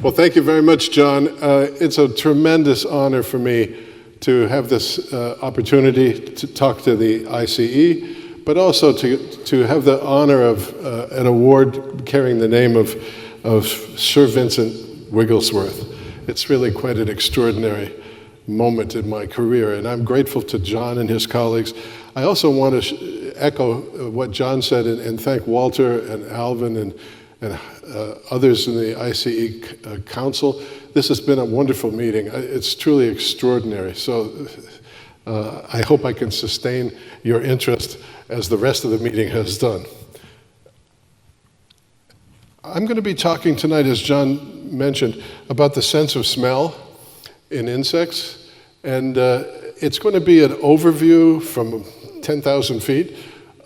Well, thank you very much, John. It's a tremendous honor for me to have this opportunity to talk to the ICE, but also to have the honor of an award carrying the name of Sir Vincent Wigglesworth. It's really quite an extraordinary moment in my career, and I'm grateful to John and his colleagues. I also want to echo what John said and thank Walter and Alvin and others in the ICE Council. This has been a wonderful meeting. It's truly extraordinary. So I hope I can sustain your interest as the rest of the meeting has done. I'm going to be talking tonight, as John mentioned, about the sense of smell in insects. And it's going to be an overview from 10,000 feet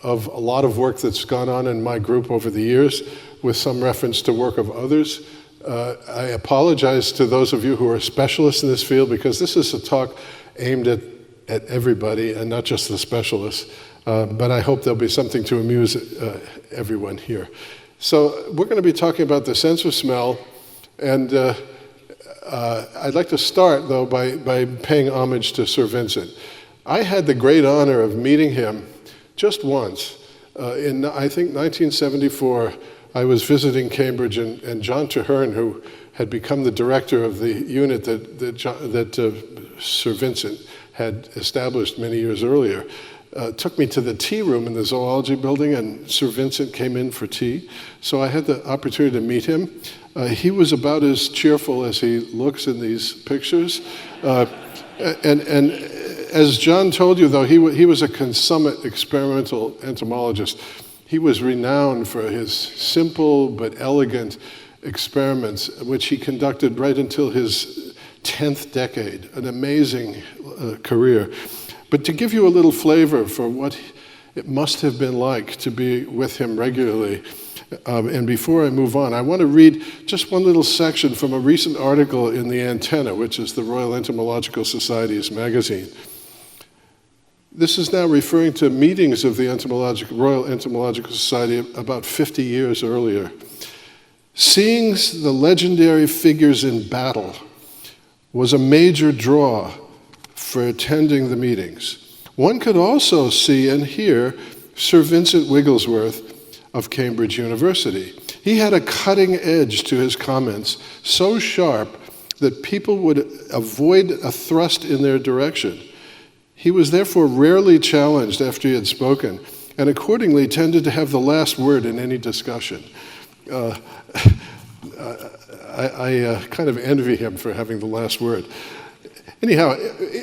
of a lot of work that's gone on in my group over the years, with some reference to work of others. I apologize to those of you who are specialists in this field, because this is a talk aimed at everybody and not just the specialists. But I hope there'll be something to amuse everyone here. So we're going to be talking about the sense of smell, and I'd like to start, though, by paying homage to Sir Vincent. I had the great honor of meeting him just once. In, I think, 1974, I was visiting Cambridge, and John Traherne, who had become the director of the unit that Sir Vincent had established many years earlier, took me to the tea room in the zoology building, and Sir Vincent came in for tea. So I had the opportunity to meet him. He was about as cheerful as he looks in these pictures. And as John told you, though, he was a consummate experimental entomologist. He was renowned for his simple but elegant experiments, which he conducted right until his 10th decade, an amazing career. But to give you a little flavor for what it must have been like to be with him regularly, and before I move on, I want to read just one little section from a recent article in the Antenna, which is the Royal Entomological Society's magazine. This is now referring to meetings of the Royal Entomological Society about 50 years earlier. Seeing the legendary figures in battle was a major draw for attending the meetings. One could also see and hear Sir Vincent Wigglesworth of Cambridge University. He had a cutting edge to his comments, so sharp that people would avoid a thrust in their direction. He was therefore rarely challenged after he had spoken, and accordingly tended to have the last word in any discussion. I kind of envy him for having the last word. Anyhow,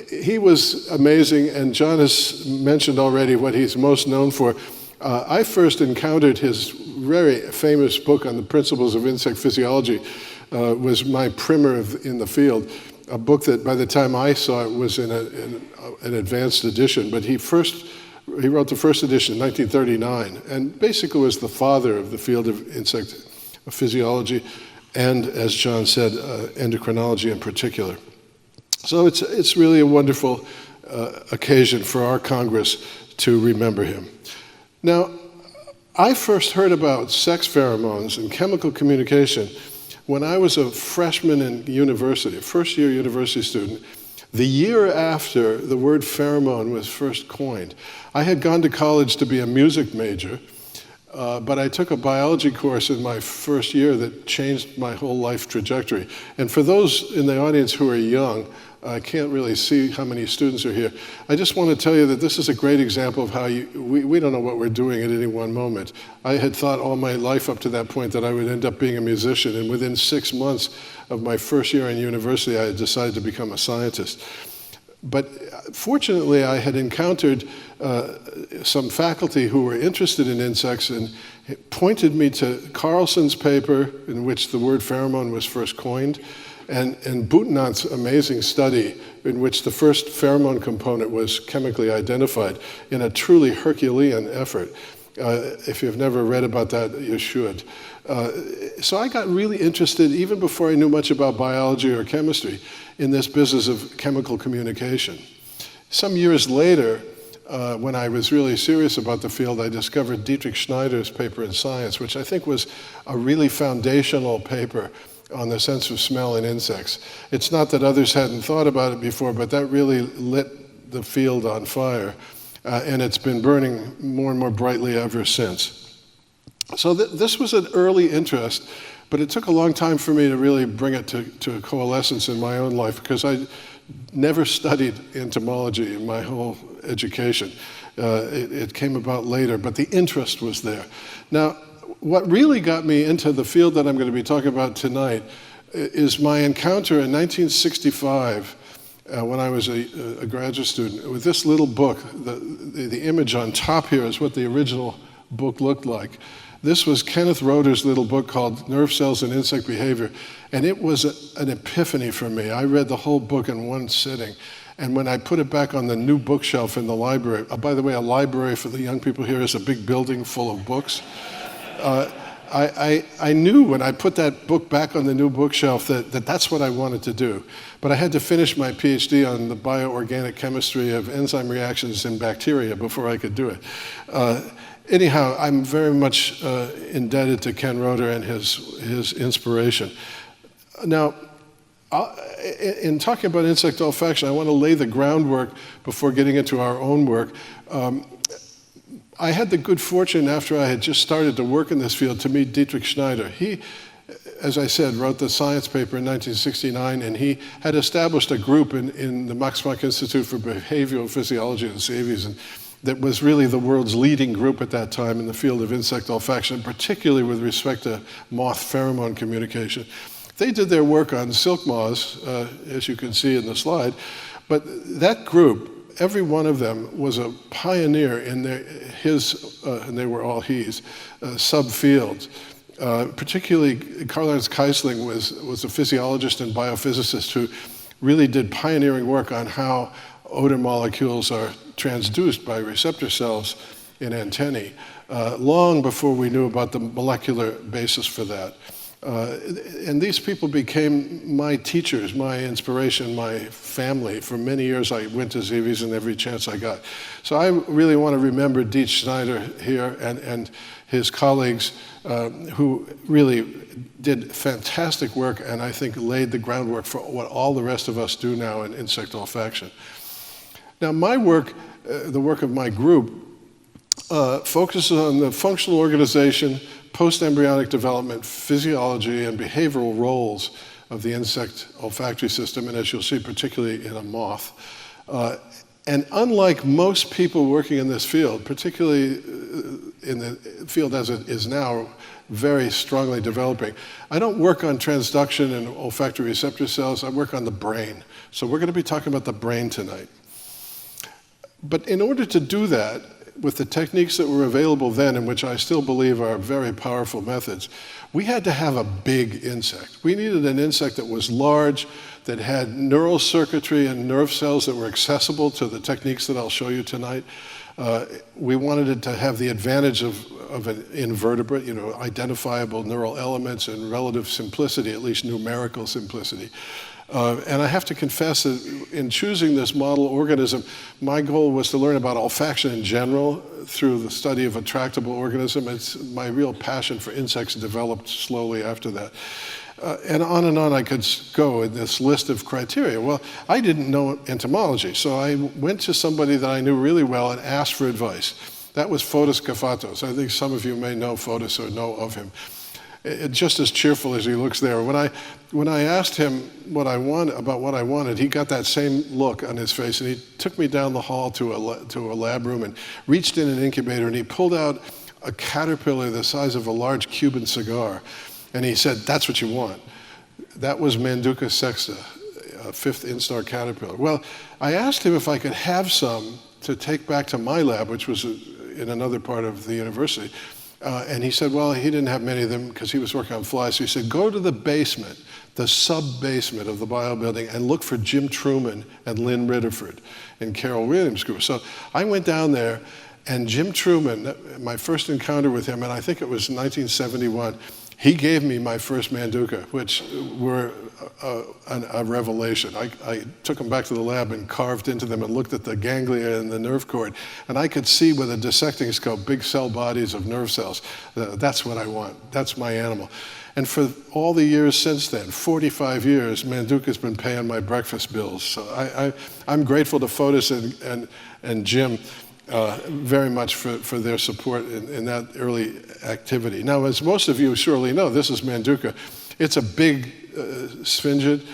he was amazing, and John has mentioned already what he's most known for. I first encountered his very famous book on the principles of insect physiology, was my primer in the field. A book that by the time I saw it was in an advanced edition, but he wrote the first edition in 1939, and basically was the father of the field of insect physiology, and as John said, endocrinology in particular. So it's really a wonderful occasion for our Congress to remember him. Now, I first heard about sex pheromones and chemical communication when I was a freshman in university, a first-year university student, the year after the word pheromone was first coined. I had gone to college to be a music major, but I took a biology course in my first year that changed my whole life trajectory. And for those in the audience who are young, I can't really see how many students are here. I just want to tell you that this is a great example of how we don't know what we're doing at any one moment. I had thought all my life up to that point that I would end up being a musician, and within 6 months of my first year in university, I had decided to become a scientist. But fortunately, I had encountered some faculty who were interested in insects and pointed me to Carlson's paper in which the word pheromone was first coined, and Boutenant's amazing study in which the first pheromone component was chemically identified in a truly Herculean effort. If you've never read about that, you should. So I got really interested, even before I knew much about biology or chemistry, in this business of chemical communication. Some years later, when I was really serious about the field, I discovered Dietrich Schneider's paper in Science, which I think was a really foundational paper on the sense of smell in insects. It's not that others hadn't thought about it before, but that really lit the field on fire. And it's been burning more and more brightly ever since. So this was an early interest, but it took a long time for me to really bring it to a coalescence in my own life, because I never studied entomology in my whole education. It came about later, but the interest was there. Now, what really got me into the field that I'm going to be talking about tonight is my encounter in 1965 when I was a graduate student with this little book. The image on top here is what the original book looked like. This was Kenneth Roeder's little book called Nerve Cells and Insect Behavior, and it was an epiphany for me. I read the whole book in one sitting, and when I put it back on the new bookshelf in the library, by the way, a library for the young people here is a big building full of books. I knew when I put that book back on the new bookshelf that that's what I wanted to do. But I had to finish my PhD on the bioorganic chemistry of enzyme reactions in bacteria before I could do it. Anyhow, I'm very much indebted to Ken Roeder and his inspiration. Now, in talking about insect olfaction, I want to lay the groundwork before getting into our own work. I had the good fortune, after I had just started to work in this field, to meet Dietrich Schneider. He, as I said, wrote the science paper in 1969, and he had established a group in the Max Planck Institute for Behavioral Physiology in Seewies, and that was really the world's leading group at that time in the field of insect olfaction, particularly with respect to moth pheromone communication. They did their work on silk moths, as you can see in the slide, but that group, every one of them was a pioneer in and they were all he's, subfields. Particularly, Karl-Heinz Keisling was a physiologist and biophysicist who really did pioneering work on how odor molecules are transduced by receptor cells in antennae, long before we knew about the molecular basis for that. And these people became my teachers, my inspiration, my family. For many years, I went to Seewies and every chance I got. So I really want to remember Dietrich Schneider here and his colleagues who really did fantastic work and I think laid the groundwork for what all the rest of us do now in insect olfaction. Now, my work, the work of my group, focuses on the functional organization, post-embryonic development, physiology, and behavioral roles of the insect olfactory system, and as you'll see, particularly in a moth. And unlike most people working in this field, particularly in the field as it is now, very strongly developing, I don't work on transduction and olfactory receptor cells, I work on the brain. So we're going to be talking about the brain tonight. But in order to do that, with the techniques that were available then, and which I still believe are very powerful methods, we had to have a big insect. We needed an insect that was large, that had neural circuitry and nerve cells that were accessible to the techniques that I'll show you tonight. We wanted it to have the advantage of an invertebrate, identifiable neural elements and relative simplicity, at least numerical simplicity. And I have to confess that in choosing this model organism, my goal was to learn about olfaction in general through the study of a tractable organism. It's my real passion for insects developed slowly after that. And on I could go in this list of criteria. Well, I didn't know entomology, so I went to somebody that I knew really well and asked for advice. That was Fotis Kafatos. I think some of you may know Fotis or know of him. Just as cheerful as he looks there. When I asked him what I wanted, he got that same look on his face, and he took me down the hall to a lab room and reached in an incubator, and he pulled out a caterpillar the size of a large Cuban cigar, and he said, "That's what you want." That was Manduca sexta, a fifth instar caterpillar. Well, I asked him if I could have some to take back to my lab, which was in another part of the university. And he said, well, he didn't have many of them because he was working on flies. So he said, go to the basement, the sub-basement of the bio building, and look for Jim Truman and Lynn Ritterford and Carol Williams' group. So I went down there, and Jim Truman, my first encounter with him, and I think it was 1971, He gave me my first Manduka, which were a revelation. I took them back to the lab and carved into them and looked at the ganglia and the nerve cord, and I could see with a dissecting scope big cell bodies of nerve cells. That's what I want. That's my animal. And for all the years since then, 45 years, Manduka's been paying my breakfast bills. So I'm grateful to Fotis and Jim very much for their support in that early activity. Now, as most of you surely know, this is Manduka. It's a big sphingid,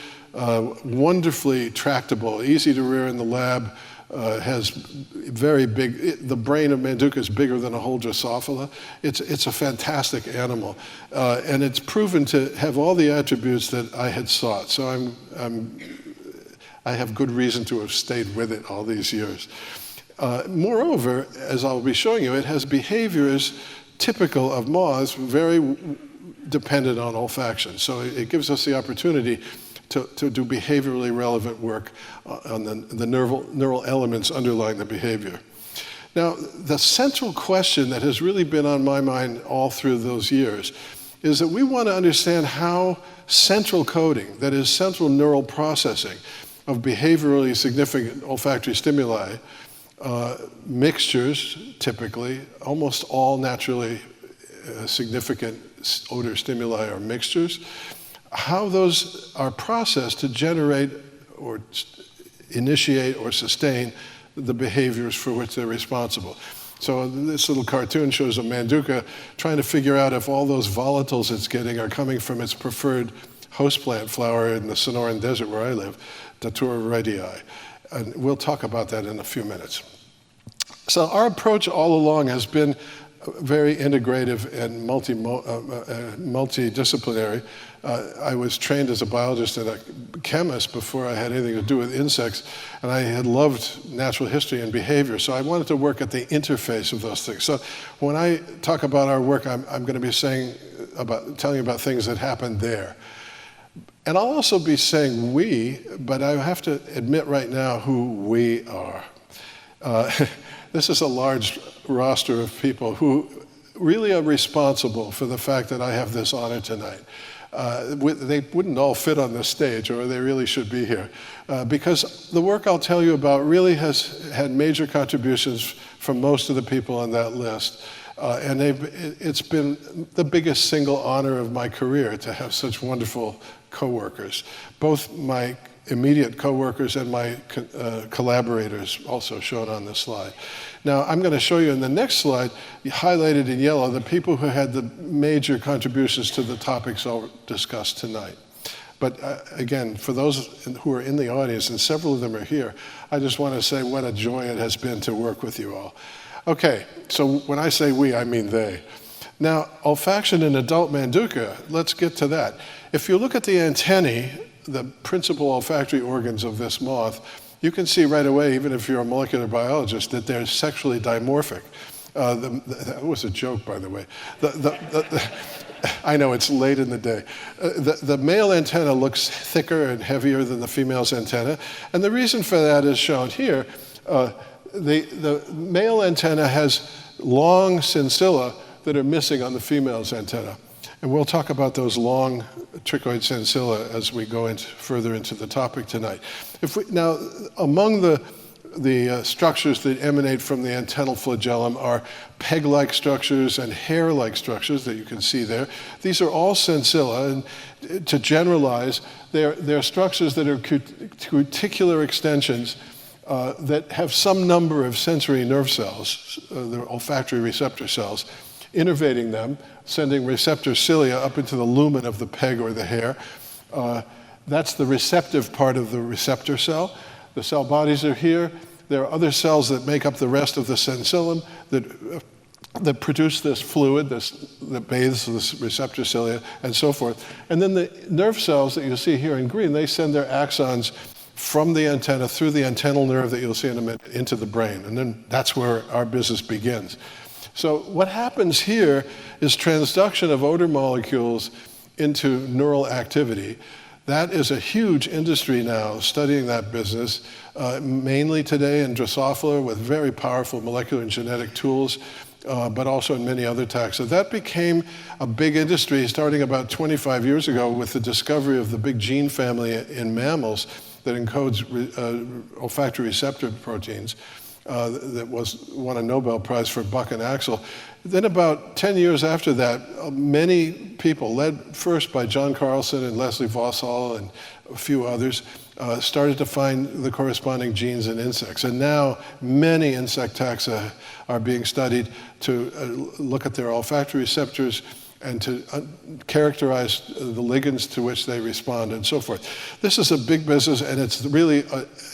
wonderfully tractable, easy to rear in the lab, has very big, the brain of Manduka is bigger than a whole Drosophila. It's a fantastic animal. And it's proven to have all the attributes that I had sought. So I have good reason to have stayed with it all these years. Moreover, as I'll be showing you, it has behaviors typical of moths, very dependent on olfaction. So it gives us the opportunity to do behaviorally relevant work on the neural elements underlying the behavior. Now, the central question that has really been on my mind all through those years is that we want to understand how central coding, that is central neural processing of behaviorally significant olfactory stimuli, mixtures, typically, almost all naturally significant odor stimuli are mixtures, how those are processed to generate or initiate or sustain the behaviors for which they're responsible. So this little cartoon shows a Manduka trying to figure out if all those volatiles it's getting are coming from its preferred host plant flower in the Sonoran Desert where I live, Datura redii. And we'll talk about that in a few minutes. So our approach all along has been very integrative and multidisciplinary. I was trained as a biologist and a chemist before I had anything to do with insects, and I had loved natural history and behavior, so I wanted to work at the interface of those things. So when I talk about our work, I'm going to be telling you about things that happened there. And I'll also be saying we, but I have to admit right now who we are. This is a large roster of people who really are responsible for the fact that I have this honor tonight. They wouldn't all fit on this stage, or they really should be here, because the work I'll tell you about really has had major contributions from most of the people on that list. And it's been the biggest single honor of my career to have such wonderful coworkers, both my immediate coworkers and my collaborators, also shown on this slide. Now, I'm going to show you in the next slide, highlighted in yellow, the people who had the major contributions to the topics I'll discuss tonight. But again, for those who are in the audience, and several of them are here, I just want to say what a joy it has been to work with you all. Okay, so when I say we, I mean they. Now, olfaction in adult Manduka, let's get to that. If you look at the antennae, the principal olfactory organs of this moth, you can see right away, even if you're a molecular biologist, that they're sexually dimorphic. That was a joke, by the way. I know, it's late in the day. The male antenna looks thicker and heavier than the female's antenna, and the reason for that is shown here. The male antenna has long sensilla that are missing on the female's antenna. And we'll talk about those long trichoid sensilla as we go further into the topic tonight. Now, among the structures that emanate from the antennal flagellum are peg-like structures and hair-like structures that you can see there. These are all sensilla, and to generalize, they're structures that are cuticular extensions that have some number of sensory nerve cells, the olfactory receptor cells, innervating them, sending receptor cilia up into the lumen of the peg or the hair. That's the receptive part of the receptor cell. The cell bodies are here. There are other cells that make up the rest of the sensillum that produce this fluid that bathes the receptor cilia and so forth. And then the nerve cells that you see here in green, they send their axons from the antenna through the antennal nerve that you'll see in a minute into the brain. And then that's where our business begins. So what happens here is transduction of odor molecules into neural activity. That is a huge industry now, studying that business, mainly today in Drosophila with very powerful molecular and genetic tools. but also in many other taxa. That became a big industry starting about 25 years ago with the discovery of the big gene family in mammals that encodes olfactory receptor proteins. That won a Nobel Prize for Buck and Axel. Then about 10 years after that, many people, led first by John Carlson and Leslie Vaussall and a few others, started to find the corresponding genes in insects. And now many insect taxa are being studied to look at their olfactory receptors and to characterize the ligands to which they respond and so forth. This is a big business, and it's really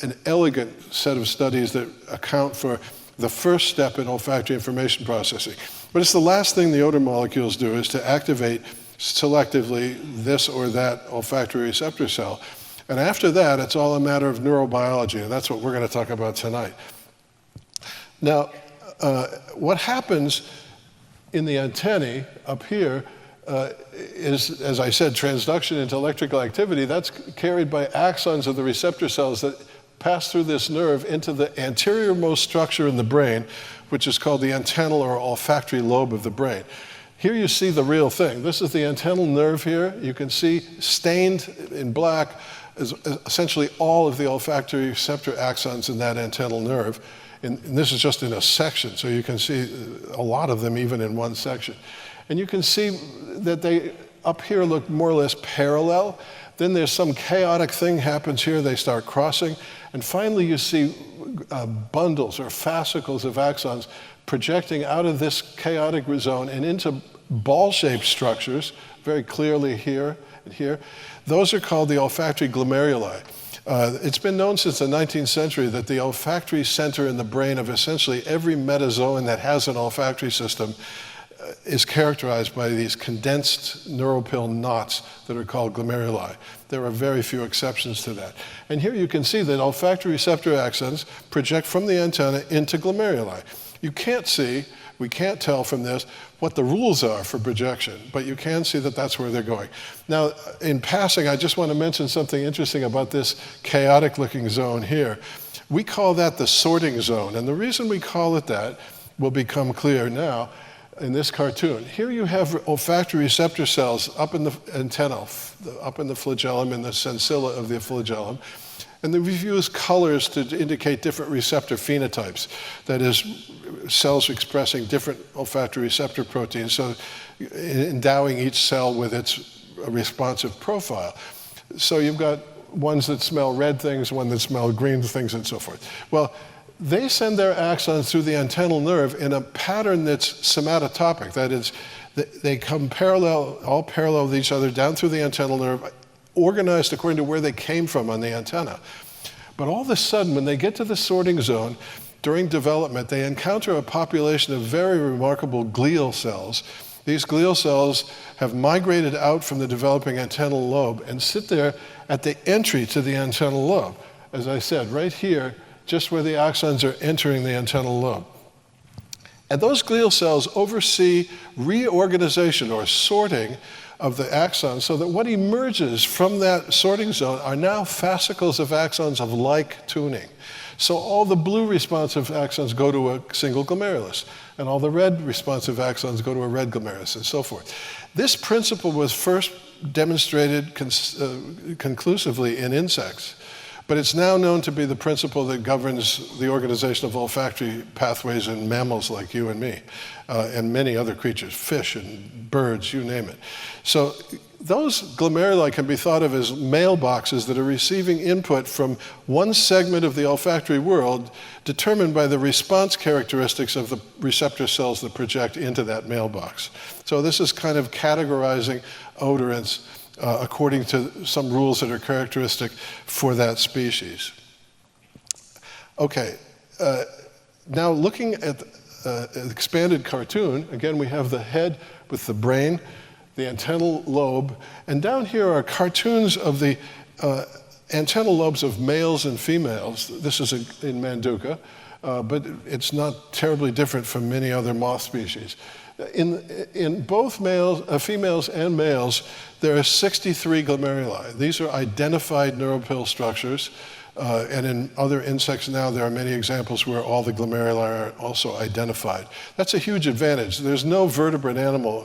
an elegant set of studies that account for the first step in olfactory information processing. But it's the last thing the odor molecules do, is to activate selectively this or that olfactory receptor cell. And after that, it's all a matter of neurobiology, and that's what we're going to talk about tonight. Now, what happens in the antennae up here is, as I said, transduction into electrical activity. That's carried by axons of the receptor cells that pass through this nerve into the anterior-most structure in the brain, which is called the antennal or olfactory lobe of the brain. Here you see the real thing. This is the antennal nerve here. You can see stained in black is essentially all of the olfactory receptor axons in that antennal nerve. And this is just in a section, so you can see a lot of them even in one section. And you can see that they up here look more or less parallel. Then there's some chaotic thing happens here, they start crossing. And finally you see bundles or fascicles of axons projecting out of this chaotic zone and into ball-shaped structures, very clearly here and here. Those are called the olfactory glomeruli. It's been known since the 19th century that the olfactory center in the brain of essentially every metazoan that has an olfactory system is characterized by these condensed neuropil knots that are called glomeruli. There are very few exceptions to that. And here you can see that olfactory receptor axons project from the antenna into glomeruli. You can't see, we can't tell from this what the rules are for projection, but you can see that that's where they're going. Now, in passing, I just want to mention something interesting about this chaotic looking zone here. We call that the sorting zone, and the reason we call it that will become clear now in this cartoon. Here you have olfactory receptor cells up in the antenna, up in the flagellum, in the sensilla of the flagellum. And we've used colors to indicate different receptor phenotypes. That is, cells expressing different olfactory receptor proteins, so endowing each cell with its responsive profile. So you've got ones that smell red things, one that smell green things, and so forth. Well, they send their axons through the antennal nerve in a pattern that's somatotopic. That is, they come parallel, all parallel with each other down through the antennal nerve, organized according to where they came from on the antenna. But all of a sudden, when they get to the sorting zone, during development, they encounter a population of very remarkable glial cells. These glial cells have migrated out from the developing antennal lobe and sit there at the entry to the antennal lobe. As I said, right here, just where the axons are entering the antennal lobe. And those glial cells oversee reorganization or sorting of the axons, so that what emerges from that sorting zone are now fascicles of axons of like tuning. So all the blue responsive axons go to a single glomerulus, and all the red responsive axons go to a red glomerulus, and so forth. This principle was first demonstrated conclusively in insects, but it's now known to be the principle that governs the organization of olfactory pathways in mammals like you and me, and many other creatures, fish and birds, you name it. So those glomeruli can be thought of as mailboxes that are receiving input from one segment of the olfactory world determined by the response characteristics of the receptor cells that project into that mailbox. So this is kind of categorizing odorants according to some rules that are characteristic for that species. Okay, now looking at an expanded cartoon, again we have the head with the brain, the antennal lobe, and down here are cartoons of the antennal lobes of males and females. This is in Manduca, but it's not terribly different from many other moth species. In both females and males, there are 63 glomeruli. These are identified neuropil structures. And in other insects now, there are many examples where all the glomeruli are also identified. That's a huge advantage. There's no vertebrate animal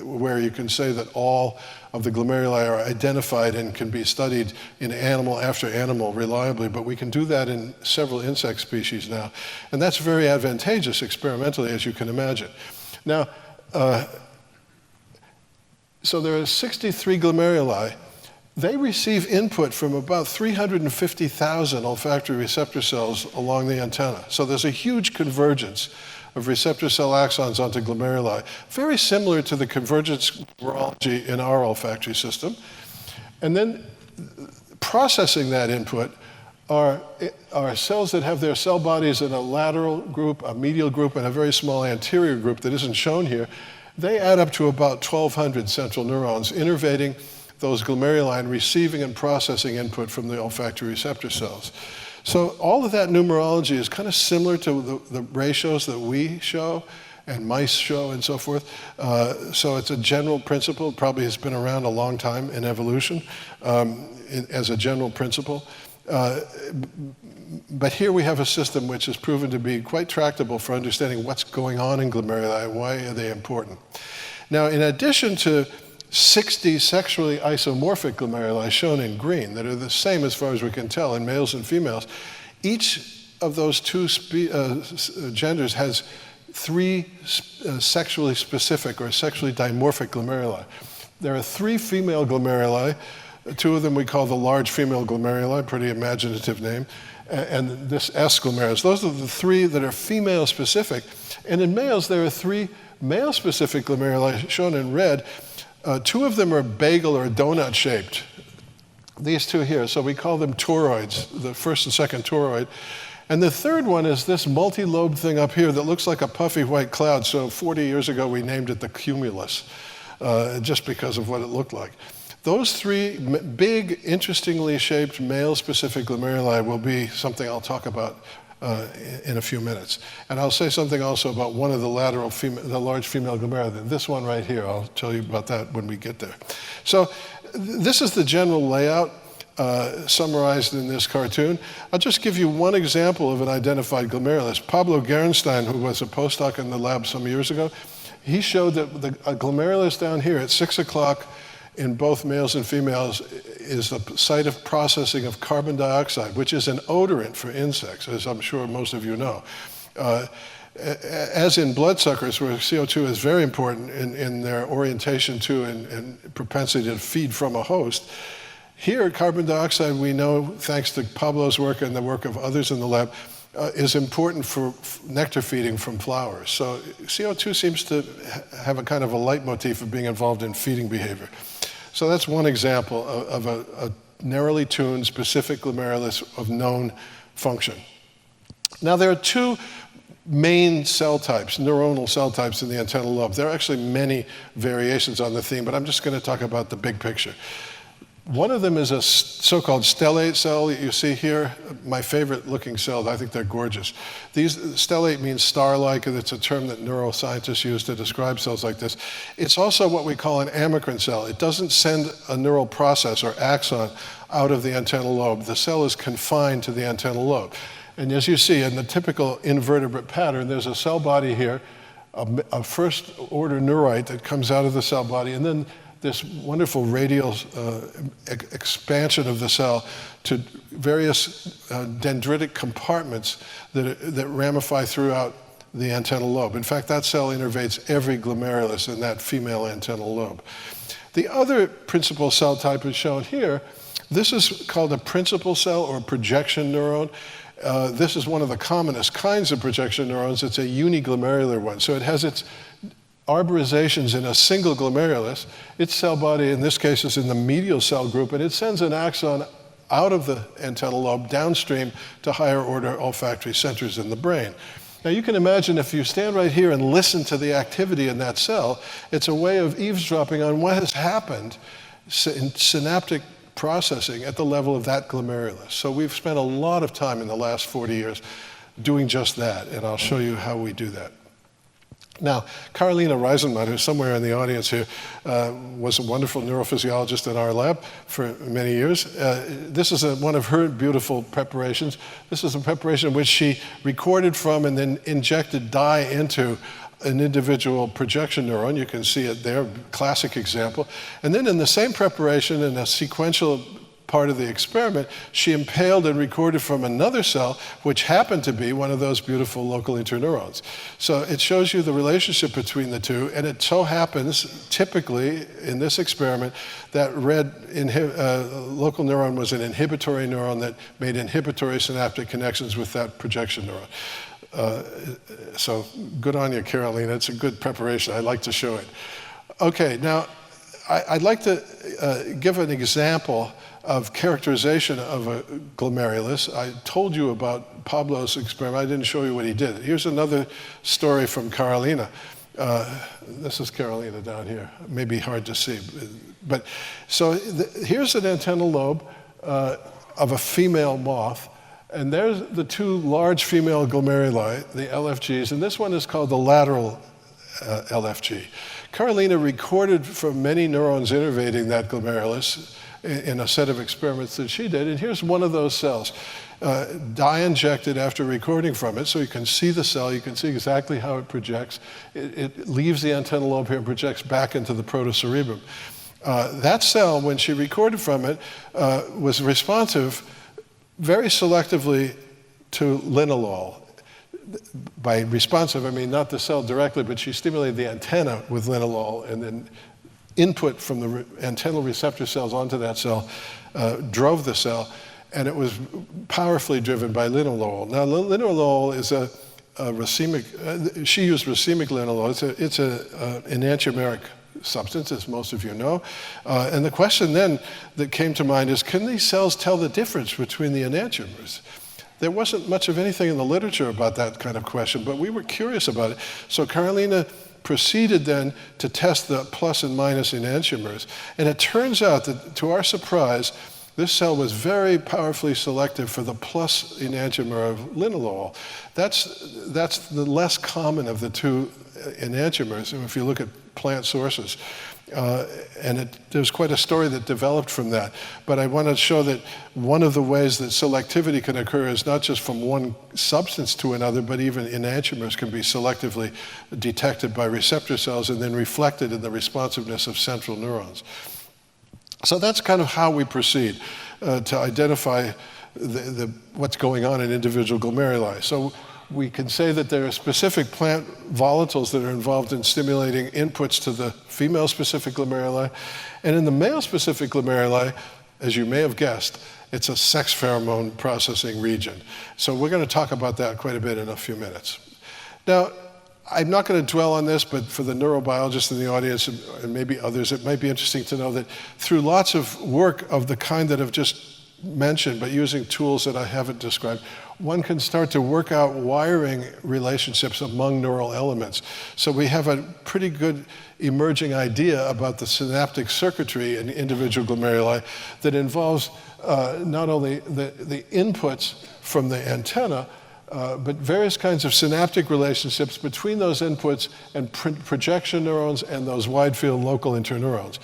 where you can say that all of the glomeruli are identified and can be studied in animal after animal reliably, but we can do that in several insect species now. And that's very advantageous experimentally, as you can imagine. Now, so there are 63 glomeruli. They receive input from about 350,000 olfactory receptor cells along the antenna. So there's a huge convergence of receptor cell axons onto glomeruli, very similar to the convergence neurology in our olfactory system. And then processing that input are cells that have their cell bodies in a lateral group, a medial group, and a very small anterior group that isn't shown here. They add up to about 1,200 central neurons innervating those glomeruli and receiving and processing input from the olfactory receptor cells. So all of that numerology is kind of similar to the ratios that we show and mice show and so forth. So it's a general principle. It probably has been around a long time in evolution as a general principle. But here we have a system which has proven to be quite tractable for understanding what's going on in glomeruli and why are they important. Now, in addition to 60 sexually isomorphic glomeruli shown in green that are the same as far as we can tell in males and females, each of those two genders has 3 sexually specific or sexually dimorphic glomeruli. There are 3 female glomeruli. 2 of them we call the large female glomeruli, pretty imaginative name, and this S glomerulus. Those are the 3 that are female specific. And in males, there are 3 male specific glomeruli shown in red. 2 of them are bagel or donut shaped. These 2 here, so we call them toroids, the first and second toroid. And the third one is this multi-lobed thing up here that looks like a puffy white cloud. So 40 years ago, we named it the cumulus, just because of what it looked like. Those 3 big, interestingly shaped male-specific glomeruli will be something I'll talk about in a few minutes. And I'll say something also about one of the the large female glomeruli. This one right here, I'll tell you about that when we get there. So this is the general layout summarized in this cartoon. I'll just give you one example of an identified glomerulus. Pablo Gerenstein, who was a postdoc in the lab some years ago, he showed that a glomerulus down here at 6 o'clock in both males and females is the site of processing of carbon dioxide, which is an odorant for insects, as I'm sure most of you know. As in bloodsuckers, where CO2 is very important in their orientation to and propensity to feed from a host, here carbon dioxide, we know, thanks to Pablo's work and the work of others in the lab, is important for nectar feeding from flowers. So CO2 seems to have a kind of a leitmotif of being involved in feeding behavior. So that's one example of a narrowly tuned specific glomerulus of known function. Now there are 2 main cell types, neuronal cell types in the antennal lobe. There are actually many variations on the theme, but I'm just going to talk about the big picture. One of them is a so-called stellate cell that you see here, my favorite looking cell. I think they're gorgeous. Stellate means star-like, and it's a term that neuroscientists use to describe cells like this. It's also what we call an amacrine cell. It doesn't send a neural process or axon out of the antennal lobe. The cell is confined to the antennal lobe. And as you see in the typical invertebrate pattern, there's a cell body here, a first-order neurite that comes out of the cell body, and then this wonderful radial expansion of the cell to various dendritic compartments that ramify throughout the antennal lobe. In fact, that cell innervates every glomerulus in that female antennal lobe. The other principal cell type is shown here. This is called a principal cell or projection neuron. This is one of the commonest kinds of projection neurons. It's a uniglomerular one. So it has its arborizations in a single glomerulus. Its cell body, in this case, is in the medial cell group, and it sends an axon out of the antennal lobe downstream to higher order olfactory centers in the brain. Now you can imagine if you stand right here and listen to the activity in that cell, it's a way of eavesdropping on what has happened in synaptic processing at the level of that glomerulus. So we've spent a lot of time in the last 40 years doing just that, and I'll show you how we do that. Now, Carolina Reisenmann, who's somewhere in the audience here, was a wonderful neurophysiologist in our lab for many years. This is one of her beautiful preparations. This is a preparation in which she recorded from and then injected dye into an individual projection neuron. You can see it there, classic example. And then in the same preparation, in a sequential part of the experiment, she impaled and recorded from another cell, which happened to be one of those beautiful local interneurons. So it shows you the relationship between the two, and it so happens, typically, in this experiment, that red local neuron was an inhibitory neuron that made inhibitory synaptic connections with that projection neuron. So good on you, Carolina. It's a good preparation. I like to show it. Okay, now, I'd like to give an example of characterization of a glomerulus. I told you about Pablo's experiment. I didn't show you what he did. Here's another story from Carolina. This is Carolina down here. It may be hard to see. But so here's an antennal lobe of a female moth. And there's the two large female glomeruli, the LFGs. And this one is called the lateral LFG. Carolina recorded from many neurons innervating that glomerulus in a set of experiments that she did. And here's one of those cells, dye injected after recording from it, so you can see the cell, you can see exactly how it projects. It leaves the antennal lobe here and projects back into the protocerebrum. That cell, when she recorded from it, was responsive very selectively to linalool. By responsive, I mean not the cell directly, but she stimulated the antenna with linalool, and then input from the antennal receptor cells onto that cell drove the cell, and it was powerfully driven by linalool. Now, linalool is a racemic, she used racemic linalool. It's an enantiomeric substance, as most of you know. And the question then that came to mind is, can these cells tell the difference between the enantiomers? There wasn't much of anything in the literature about that kind of question, but we were curious about it. So Carolina proceeded then to test the plus and minus enantiomers. And it turns out that, to our surprise, this cell was very powerfully selective for the plus enantiomer of linalool. That's the less common of the two enantiomers, if you look at plant sources. And there's quite a story that developed from that. But I want to show that one of the ways that selectivity can occur is not just from one substance to another, but even enantiomers can be selectively detected by receptor cells and then reflected in the responsiveness of central neurons. So that's kind of how we proceed to identify what's going on in individual glomeruli. So we can say that there are specific plant volatiles that are involved in stimulating inputs to the female-specific glomeruli. And in the male-specific glomeruli, as you may have guessed, it's a sex pheromone processing region. So we're going to talk about that quite a bit in a few minutes. Now, I'm not going to dwell on this, but for the neurobiologists in the audience and maybe others, it might be interesting to know that through lots of work of the kind that I've just mentioned, but using tools that I haven't described, one can start to work out wiring relationships among neural elements. So we have a pretty good emerging idea about the synaptic circuitry in individual glomeruli that involves not only the inputs from the antenna, but various kinds of synaptic relationships between those inputs and projection neurons and those wide field local interneurons.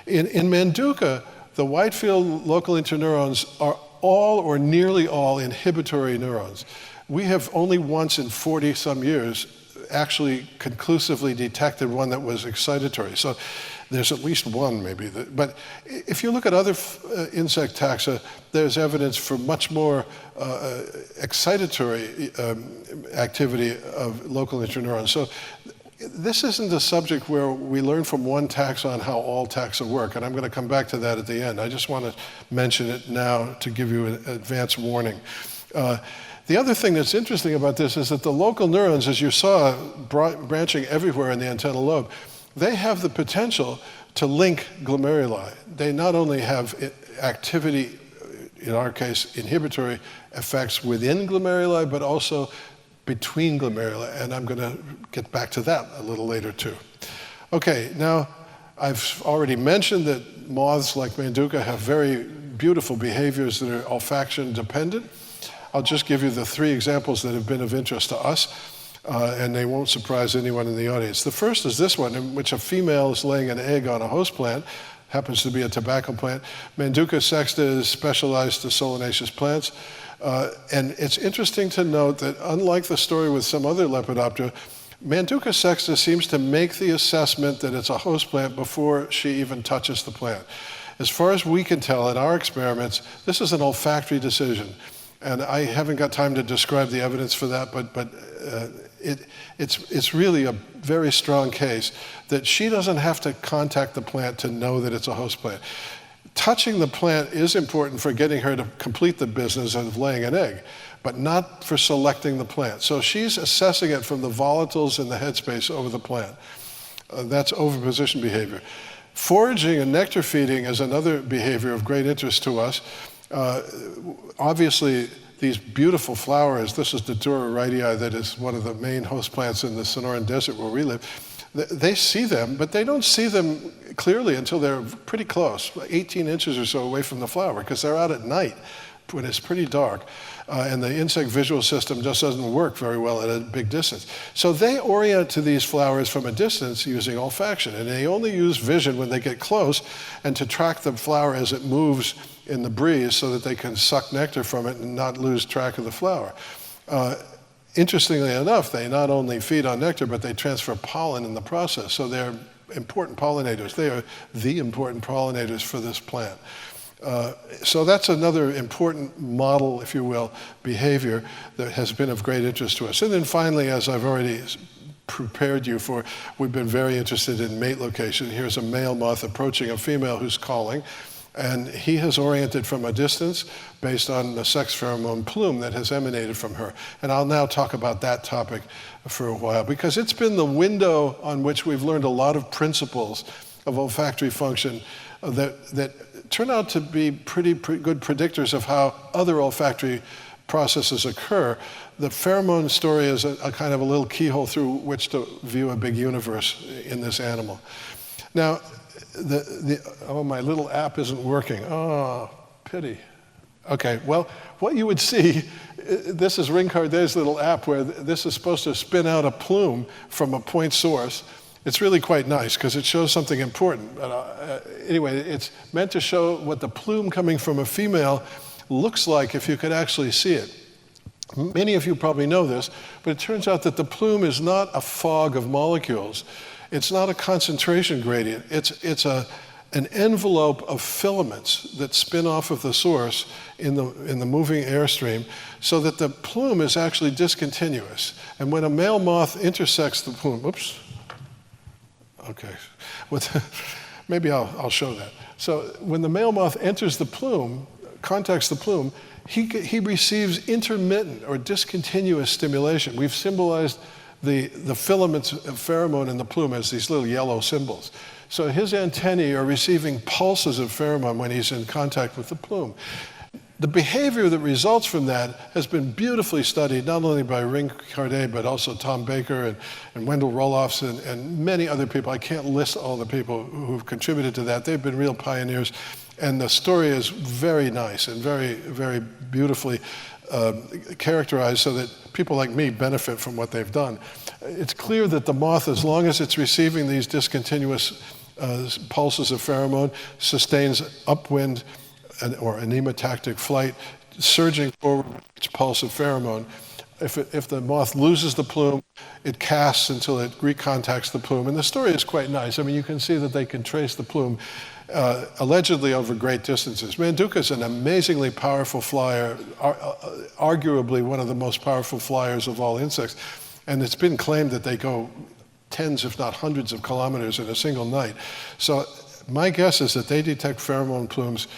In Manduka, the wide field local interneurons are all or nearly all inhibitory neurons. We have only once in 40-some years actually conclusively detected one that was excitatory. So there's at least one maybe. But if you look at other insect taxa, there's evidence for much more excitatory activity of local interneurons. So this isn't a subject where we learn from one taxon how all taxa work, and I'm going to come back to that at the end. I just want to mention it now to give you an advance warning. The other thing that's interesting about this is that the local neurons, as you saw, branching everywhere in the antennal lobe, they have the potential to link glomeruli. They not only have activity, in our case, inhibitory effects within glomeruli, but also between glomeruli, and I'm going to get back to that a little later too. Okay, now I've already mentioned that moths like Manduka have very beautiful behaviors that are olfaction dependent. I'll just give you the three examples that have been of interest to us. and they won't surprise anyone in the audience. The first is this one, in which a female is laying an egg on a host plant, happens to be a tobacco plant. Manduca sexta is specialized to solanaceous plants. And it's interesting to note that unlike the story with some other Lepidoptera, Manduca sexta seems to make the assessment that it's a host plant before she even touches the plant. As far as we can tell in our experiments, this is an olfactory decision. And I haven't got time to describe the evidence for that, but it's really a very strong case that she doesn't have to contact the plant to know that it's a host plant. Touching the plant is important for getting her to complete the business of laying an egg, but not for selecting the plant. So she's assessing it from the volatiles in the headspace over the plant. That's oviposition behavior. Foraging and nectar feeding is another behavior of great interest to us. Obviously, these beautiful flowers, this is Datura wrightii, that is one of the main host plants in the Sonoran Desert where we live. They see them, but they don't see them clearly until they're pretty close, like 18 inches or so away from the flower, because they're out at night when it's pretty dark. And the insect visual system just doesn't work very well at a big distance. So they orient to these flowers from a distance using olfaction, and they only use vision when they get close and to track the flower as it moves in the breeze so that they can suck nectar from it and not lose track of the flower. Interestingly enough, they not only feed on nectar, but they transfer pollen in the process. So they're important pollinators. They are the important pollinators for this plant. So that's another important model, if you will, behavior that has been of great interest to us. And then finally, as I've already prepared you for, we've been very interested in mate location. Here's a male moth approaching a female who's calling, and he has oriented from a distance based on the sex pheromone plume that has emanated from her. And I'll now talk about that topic for a while, because it's been the window on which we've learned a lot of principles of olfactory function that turn out to be pretty good predictors of how other olfactory processes occur. The pheromone story is a kind of a little keyhole through which to view a big universe in this animal. Now, oh, my little app isn't working. Oh, pity. Okay, well, what you would see, this is Rincardet's little app where this is supposed to spin out a plume from a point source. It's really quite nice because it shows something important. Anyway, it's meant to show what the plume coming from a female looks like if you could actually see it. Many of you probably know this, but it turns out that the plume is not a fog of molecules. It's not a concentration gradient. It's an envelope of filaments that spin off of the source in the moving airstream, so that the plume is actually discontinuous. And when a male moth intersects the plume, oops, okay, maybe I'll show that. So when the male moth enters the plume, contacts the plume, he receives intermittent or discontinuous stimulation. We've symbolized the filaments of pheromone in the plume as these little yellow symbols. So his antennae are receiving pulses of pheromone when he's in contact with the plume. The behavior that results from that has been beautifully studied, not only by Rincardet, but also Tom Baker and Wendell Roloffs and many other people. I can't list all the people who've contributed to that. They've been real pioneers. And the story is very nice and very, very beautifully characterized so that people like me benefit from what they've done. It's clear that the moth, as long as it's receiving these discontinuous pulses of pheromone, sustains upwind or anemotactic flight, surging forward with each pulse of pheromone. If the moth loses the plume, it casts until it recontacts the plume. And the story is quite nice. I mean, you can see that they can trace the plume allegedly over great distances. Manduca is an amazingly powerful flyer, arguably one of the most powerful flyers of all insects. And it's been claimed that they go tens, if not hundreds of kilometers in a single night. So my guess is that they detect pheromone plumes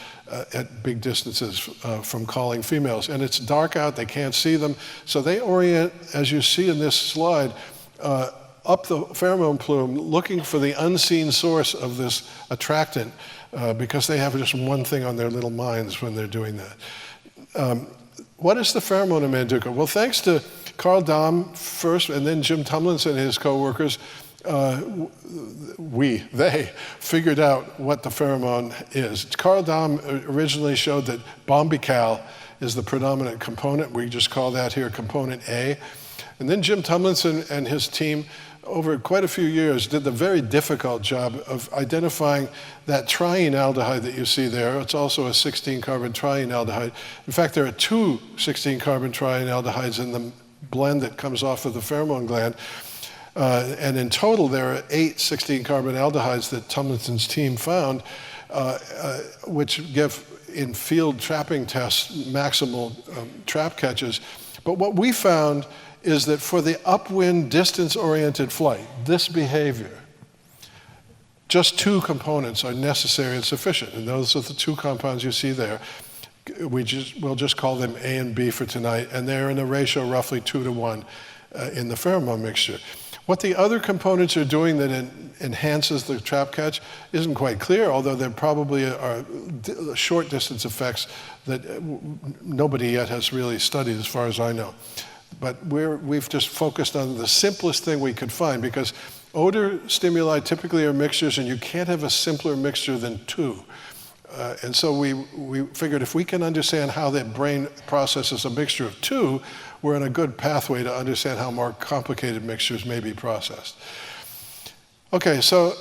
at big distances from calling females. And it's dark out, they can't see them. So they orient, as you see in this slide, up the pheromone plume, looking for the unseen source of this attractant, because they have just one thing on their little minds when they're doing that. What is the pheromone in Manduca? Well, thanks to Carl Dahm first, and then Jim Tumlinson and his co-workers, they figured out what the pheromone is. Carl Dahm originally showed that bombical is the predominant component. We just call that here component A. And then Jim Tumlinson and his team, over quite a few years, did the very difficult job of identifying that trienaldehyde that you see there. It's also a 16-carbon trienaldehyde. In fact, there are 2 16-carbon trienaldehydes in the blend that comes off of the pheromone gland. And in total, there are 8 16-carbon aldehydes that Tumlinson's team found, which give, in field trapping tests, maximal trap catches. But what we found is that for the upwind distance-oriented flight, this behavior, just 2 components are necessary and sufficient. And those are the 2 compounds you see there. We'll just call them A and B for tonight, and they're in a ratio roughly 2 to 1 in the pheromone mixture. What the other components are doing that enhances the trap catch isn't quite clear, although there probably are short distance effects that nobody yet has really studied as far as I know. But we've just focused on the simplest thing we could find, because odor stimuli typically are mixtures, and you can't have a simpler mixture than 2. And so we figured if we can understand how the brain processes a mixture of 2, we're in a good pathway to understand how more complicated mixtures may be processed. Okay, so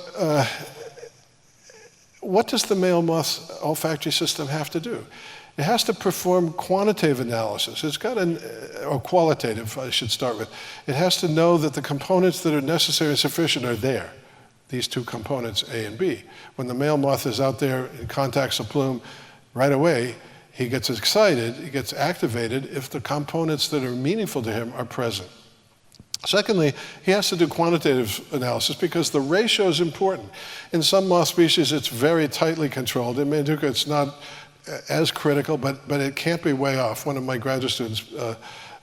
what does the male moth's olfactory system have to do? It has to perform quantitative analysis. It's got or qualitative, I should start with. It has to know that the components that are necessary and sufficient are there. These 2 components, A and B. When the male moth is out there and contacts a plume, right away, he gets excited, he gets activated if the components that are meaningful to him are present. Secondly, he has to do quantitative analysis because the ratio is important. In some moth species, it's very tightly controlled. In Manduca, it's not as critical, but it can't be way off. One of my graduate students,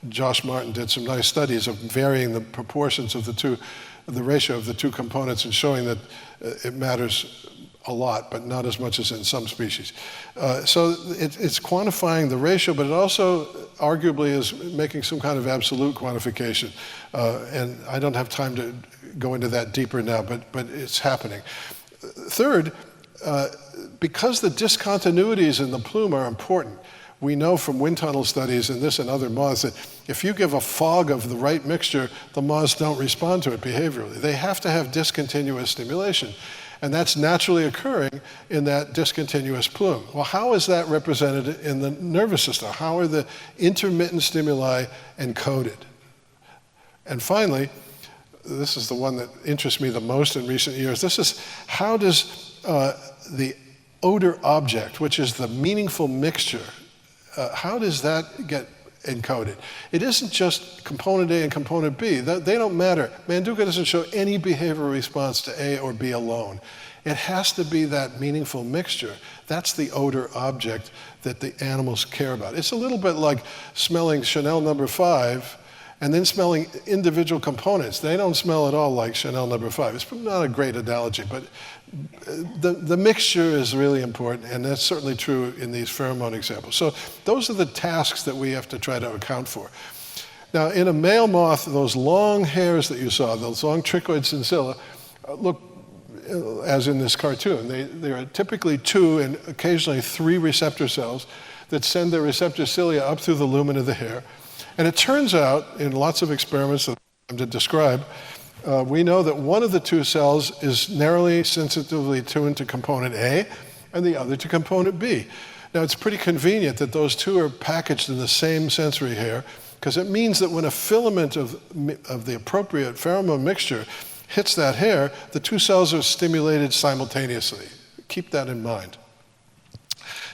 Josh Martin, did some nice studies of varying the proportions of the ratio of the 2 components and showing that it matters a lot, but not as much as in some species. So it's quantifying the ratio, but it also arguably is making some kind of absolute quantification. And I don't have time to go into that deeper now, but it's happening. Third, because the discontinuities in the plume are important, we know from wind tunnel studies and this and other moths that if you give a fog of the right mixture, the moths don't respond to it behaviorally. They have to have discontinuous stimulation. And that's naturally occurring in that discontinuous plume. Well, how is that represented in the nervous system? How are the intermittent stimuli encoded? And finally, this is the one that interests me the most in recent years. This is how does the odor object, which is the meaningful mixture, how does that get encoded? It isn't just component A and component B. They don't matter. Manduca doesn't show any behavioral response to A or B alone. It has to be that meaningful mixture. That's the odor object that the animals care about. It's a little bit like smelling Chanel No. 5 and then smelling individual components. They don't smell at all like Chanel No. 5. It's not a great analogy, but the mixture is really important, and that's certainly true in these pheromone examples. So those are the tasks that we have to try to account for. Now, in a male moth, those long hairs that you saw, those long trichoid sensilla, look as in this cartoon. There are typically 2 and occasionally 3 receptor cells that send their receptor cilia up through the lumen of the hair. And it turns out, in lots of experiments that I'm to describe, we know that one of the 2 cells is narrowly sensitively tuned to component A and the other to component B. Now, it's pretty convenient that those 2 are packaged in the same sensory hair, because it means that when a filament of the appropriate pheromone mixture hits that hair, the 2 cells are stimulated simultaneously. Keep that in mind.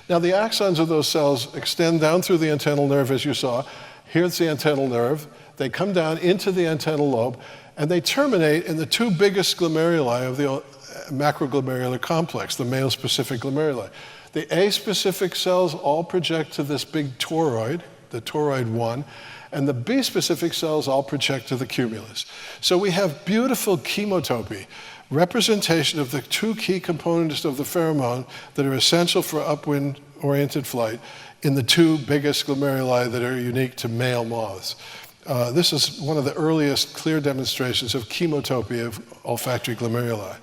Now, the axons of those cells extend down through the antennal nerve, as you saw. Here's the antennal nerve. They come down into the antennal lobe, and they terminate in the 2 biggest glomeruli of the macroglomerular complex, the male-specific glomeruli. The A-specific cells all project to this big toroid, the toroid 1, and the B-specific cells all project to the cumulus. So we have beautiful chemotopy, representation of the 2 key components of the pheromone that are essential for upwind-oriented flight in the 2 biggest glomeruli that are unique to male moths. This is one of the earliest clear demonstrations of chemotopy of olfactory glomeruli.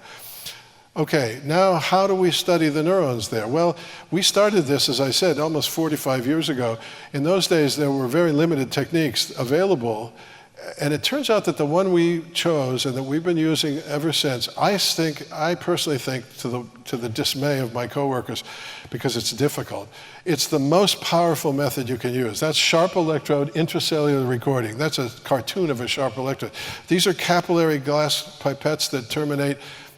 Okay, now how do we study the neurons there? Well, we started this, as I said, almost 45 years ago. In those days, there were very limited techniques available, And it turns out that the one we chose and that we've been using ever since, I personally think, to the dismay of my coworkers, because it's difficult, it's the most powerful method you can use. That's sharp electrode intracellular recording. That's a cartoon of a sharp electrode. These are capillary glass pipettes that terminate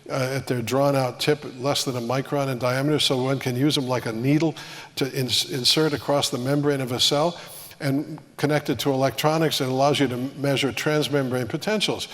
at their drawn-out tip, less than a micron in diameter, so one can use them like a needle to insert across the membrane of a cell. And connected to electronics, it allows you to measure transmembrane potentials.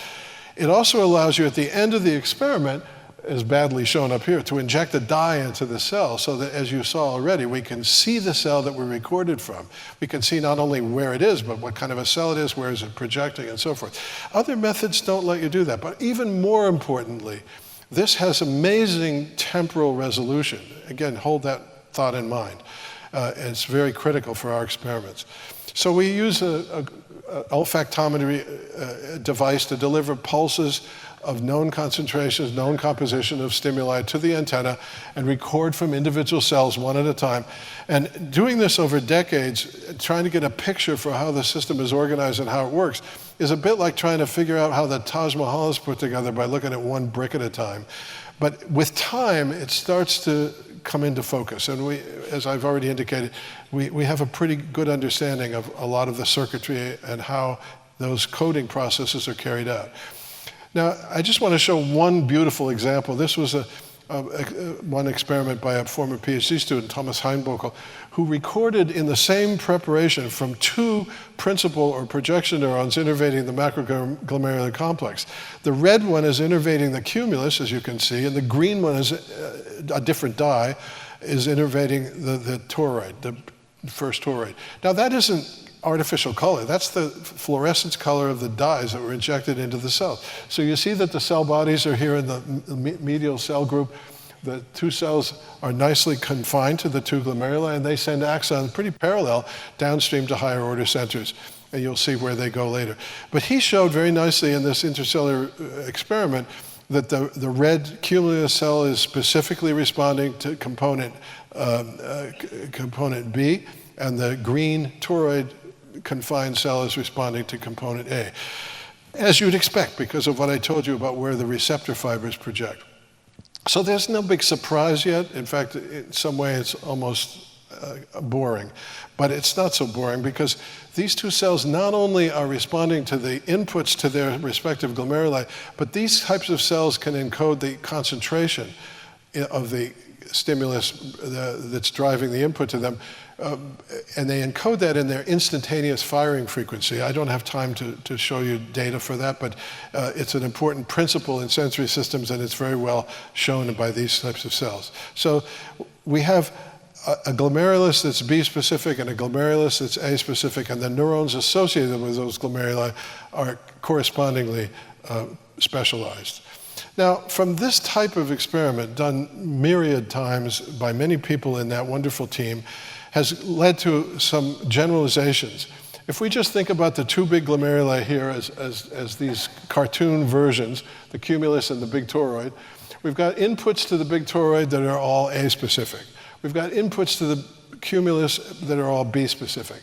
It also allows you at the end of the experiment, as badly shown up here, to inject a dye into the cell so that, as you saw already, we can see the cell that we recorded from. We can see not only where it is, but what kind of a cell it is, where is it projecting, and so forth. Other methods don't let you do that, but even more importantly, this has amazing temporal resolution. Again, hold that thought in mind. It's very critical for our experiments. So we use an olfactometry device to deliver pulses of known concentrations, known composition of stimuli to the antenna and record from individual cells one at a time. And doing this over decades, trying to get a picture for how the system is organized and how it works, is a bit like trying to figure out how the Taj Mahal is put together by looking at one brick at a time. But with time, it starts to come into focus. And we, as I've already indicated, we have a pretty good understanding of a lot of the circuitry and how those coding processes are carried out. Now, I just want to show one beautiful example. This was one experiment by a former PhD student, Thomas Heinbuckel, who recorded in the same preparation from two principal or projection neurons innervating the macroglomerular complex. The red one is innervating the cumulus, as you can see, and the green one is a different dye, is innervating the toroid, the first toroid. Now, that isn't artificial color. That's the fluorescence color of the dyes that were injected into the cells. So you see that the cell bodies are here in the medial cell group. The two cells are nicely confined to the two glomeruli, and they send axons pretty parallel downstream to higher order centers. And you'll see where they go later. But he showed very nicely in this intercellular experiment that the red cumulus cell is specifically responding to component B, and the green toroid confined cell is responding to component A, as you'd expect because of what I told you about where the receptor fibers project. So there's no big surprise yet. In fact, in some way it's almost boring, but it's not so boring because these two cells not only are responding to the inputs to their respective glomeruli, but these types of cells can encode the concentration of the stimulus that's driving the input to them. And they encode that in their instantaneous firing frequency. I don't have time to show you data for that, but it's an important principle in sensory systems, and it's very well shown by these types of cells. So we have a glomerulus that's B-specific and a glomerulus that's A-specific, and the neurons associated with those glomeruli are correspondingly specialized. Now, from this type of experiment, done myriad times by many people in that wonderful team, has led to some generalizations. If we just think about the two big glomeruli here as these cartoon versions, the cumulus and the big toroid, we've got inputs to the big toroid that are all A-specific. We've got inputs to the cumulus that are all B-specific.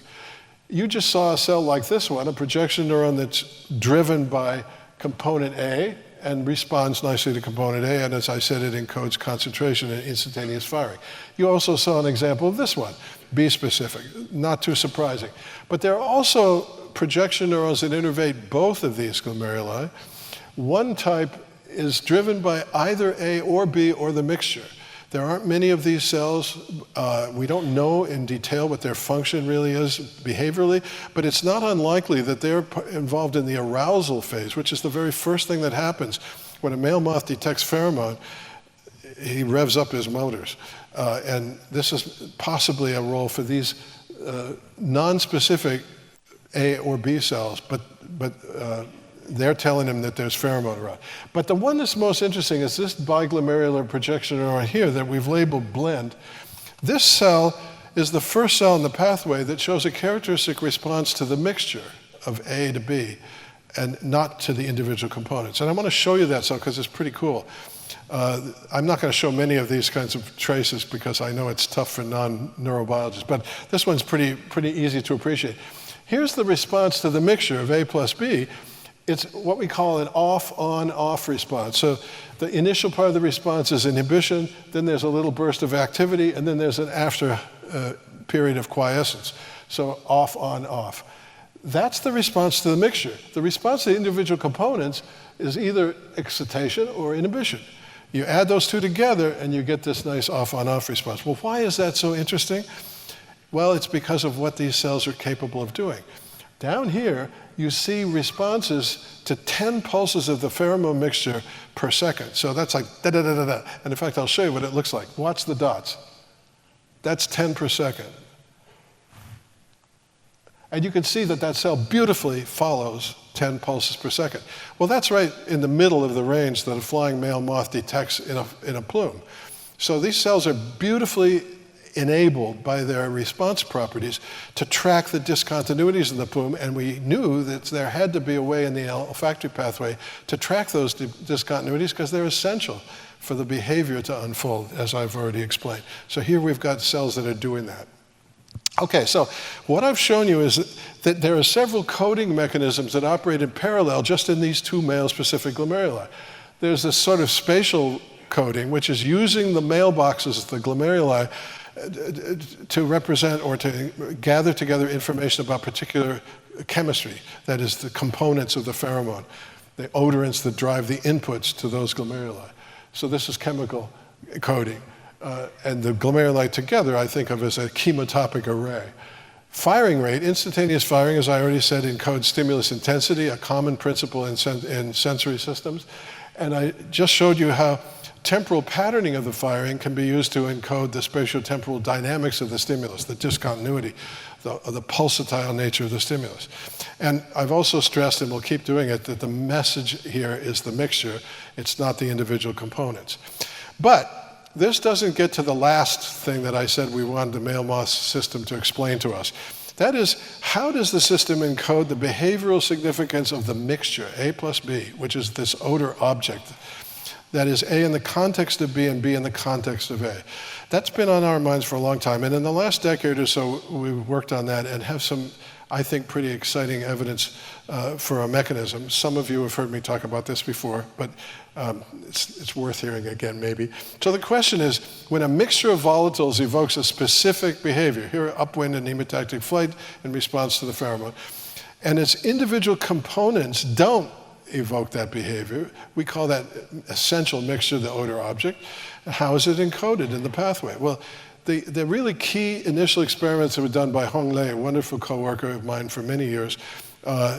You just saw a cell like this one, a projection neuron that's driven by component A and responds nicely to component A, and as I said, it encodes concentration and instantaneous firing. You also saw an example of this one, B-specific, not too surprising. But there are also projection neurons that innervate both of these glomeruli. One type is driven by either A or B or the mixture. There aren't many of these cells. We don't know in detail what their function really is behaviorally, but it's not unlikely that they're involved in the arousal phase, which is the very first thing that happens. When a male moth detects pheromone, he revs up his motors. And this is possibly a role for these non-specific A or B cells, but they're telling him that there's pheromone around. But the one that's most interesting is this biglomerular projection neuron here that we've labeled blend. This cell is the first cell in the pathway that shows a characteristic response to the mixture of A to B and not to the individual components. And I want to show you that cell because it's pretty cool. I'm not going to show many of these kinds of traces because I know it's tough for non-neurobiologists, but this one's pretty easy to appreciate. Here's the response to the mixture of A plus B. It's what we call an off-on-off response. So the initial part of the response is inhibition, then there's a little burst of activity, and then there's an after period of quiescence. So off-on-off. That's the response to the mixture. The response to the individual components is either excitation or inhibition. You add those two together and you get this nice off-on-off response. Well, why is that so interesting? Well, it's because of what these cells are capable of doing. Down here, you see responses to 10 pulses of the pheromone mixture per second. So that's like da-da-da-da-da. And in fact, I'll show you what it looks like. Watch the dots. That's 10 per second. And you can see that that cell beautifully follows 10 pulses per second. Well, that's right in the middle of the range that a flying male moth detects in a plume. So these cells are beautifully enabled by their response properties to track the discontinuities in the plume, and we knew that there had to be a way in the olfactory pathway to track those discontinuities because they're essential for the behavior to unfold, as I've already explained. So here we've got cells that are doing that. Okay, so what I've shown you is that there are several coding mechanisms that operate in parallel just in these two male-specific glomeruli. There's this sort of spatial coding, which is using the mailboxes, the glomeruli, to represent or to gather together information about particular chemistry, that is the components of the pheromone, the odorants that drive the inputs to those glomeruli. So this is chemical coding. And the glomeruli together I think of as a chemotopic array. Firing rate, instantaneous firing, as I already said, encodes stimulus intensity, a common principle in sensory systems. And I just showed you how temporal patterning of the firing can be used to encode the spatiotemporal dynamics of the stimulus, the discontinuity, the pulsatile nature of the stimulus. And I've also stressed, and we'll keep doing it, that the message here is the mixture. It's not the individual components. But this doesn't get to the last thing that I said we wanted the male moth system to explain to us. That is, how does the system encode the behavioral significance of the mixture, A plus B, which is this odor object? That is A in the context of B and B in the context of A. That's been on our minds for a long time. And in the last decade or so, we've worked on that and have some, I think, pretty exciting evidence for a mechanism. Some of you have heard me talk about this before, but it's worth hearing again, maybe. So the question is, when a mixture of volatiles evokes a specific behavior, here upwind and hemotactic flight in response to the pheromone, and its individual components don't evoke that behavior, we call that essential mixture the odor object. And how is it encoded in the pathway? Well, the really key initial experiments that were done by Hong Lei, a wonderful coworker of mine for many years,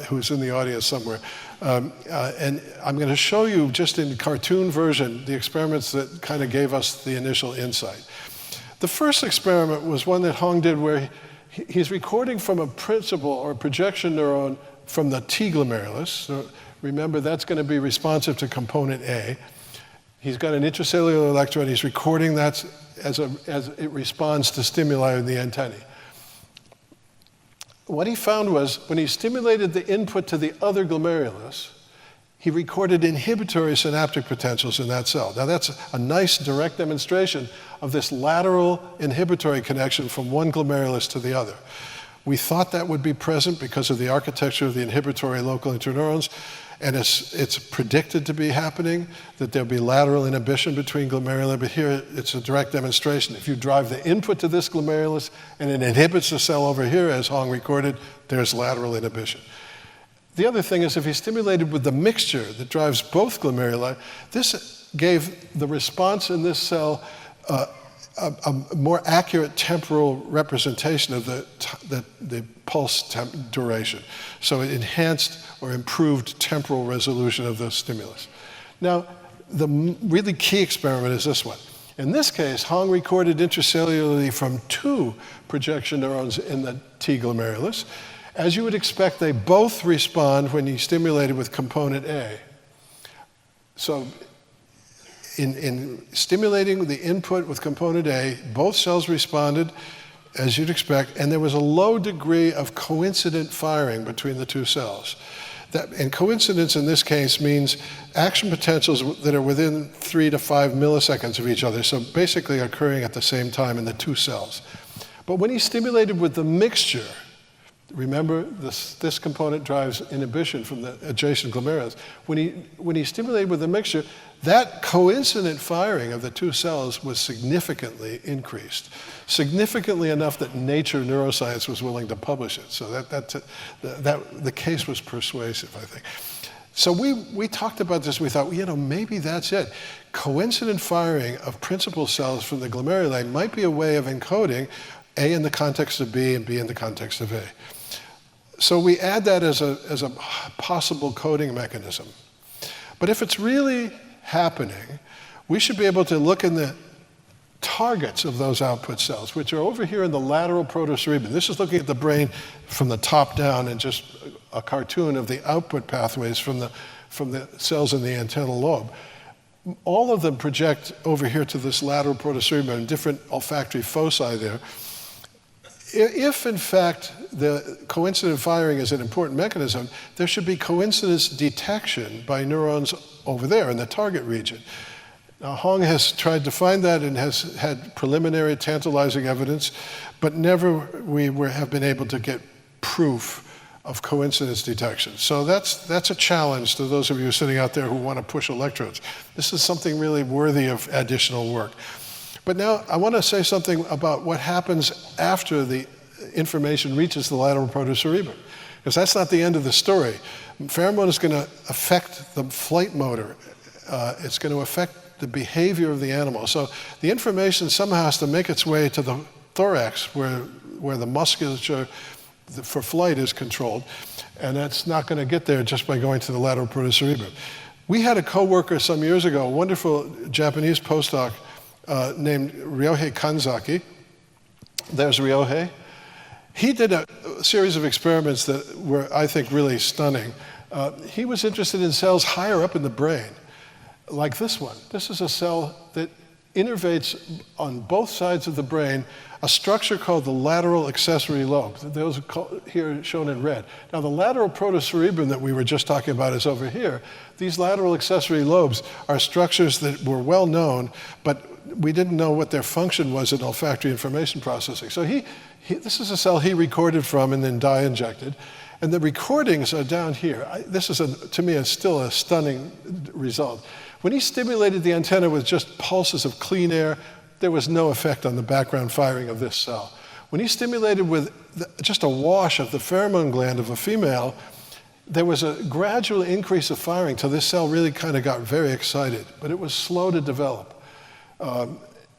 who's in the audience somewhere. And I'm going to show you just in cartoon version the experiments that kind of gave us the initial insight. The first experiment was one that Hong did where he's recording from a principal or projection neuron from the T glomerulus. So remember, that's going to be responsive to component A. He's got an intracellular electrode. He's recording that as it responds to stimuli in the antennae. What he found was when he stimulated the input to the other glomerulus, he recorded inhibitory synaptic potentials in that cell. Now that's a nice direct demonstration of this lateral inhibitory connection from one glomerulus to the other. We thought that would be present because of the architecture of the inhibitory local interneurons, and it's predicted to be happening, that there'll be lateral inhibition between glomeruli, but here it's a direct demonstration. If you drive the input to this glomerulus and it inhibits the cell over here, as Hong recorded, there's lateral inhibition. The other thing is if he stimulated with the mixture that drives both glomeruli, this gave the response in this cell a more accurate temporal representation of the pulse duration. So it enhanced or improved temporal resolution of the stimulus. Now, the really key experiment is this one. In this case, Hong recorded intracellularly from 2 projection neurons in the T glomerulus. As you would expect, they both respond when you stimulated with component A. So in stimulating the input with component A, both cells responded as you'd expect, and there was a low degree of coincident firing between the two cells. And coincidence in this case means action potentials that are within 3 to 5 milliseconds of each other, so basically occurring at the same time in the two cells. But when he stimulated with the mixture, Remember, this component drives inhibition from the adjacent glomerulus. When he stimulated with the mixture, that coincident firing of the two cells was significantly increased, significantly enough that Nature Neuroscience was willing to publish it. So the case was persuasive, I think. So we talked about this. We thought, maybe that's it. Coincident firing of principal cells from the glomeruli might be a way of encoding A in the context of B and B in the context of A. So we add that as a possible coding mechanism. But if it's really happening, we should be able to look in the targets of those output cells, which are over here in the lateral protocerebrum. This is looking at the brain from the top down and just a cartoon of the output pathways from the cells in the antennal lobe. All of them project over here to this lateral protocerebrum and different olfactory foci there. If, in fact, the coincident firing is an important mechanism, there should be coincidence detection by neurons over there in the target region. Now, Hong has tried to find that and has had preliminary tantalizing evidence, but never have been able to get proof of coincidence detection. So that's a challenge to those of you sitting out there who want to push electrodes. This is something really worthy of additional work. But now I want to say something about what happens after the information reaches the lateral protocerebrum, because that's not the end of the story. Pheromone is going to affect the flight motor. It's going to affect the behavior of the animal. So the information somehow has to make its way to the thorax where the musculature for flight is controlled, and that's not going to get there just by going to the lateral protocerebrum. We had a coworker some years ago, a wonderful Japanese postdoc named Ryohei Kanzaki. There's Ryohei. He did a series of experiments that were, I think, really stunning. He was interested in cells higher up in the brain, like this one. This is a cell that innervates on both sides of the brain a structure called the lateral accessory lobe. Those are here shown in red. Now, the lateral protocerebrum that we were just talking about is over here. These lateral accessory lobes are structures that were well known, but we didn't know what their function was in olfactory information processing. So this is a cell he recorded from and then dye injected. And the recordings are down here. This is, to me, still a stunning result. When he stimulated the antenna with just pulses of clean air, there was no effect on the background firing of this cell. When he stimulated with just a wash of the pheromone gland of a female, there was a gradual increase of firing till this cell really kind of got very excited, but it was slow to develop.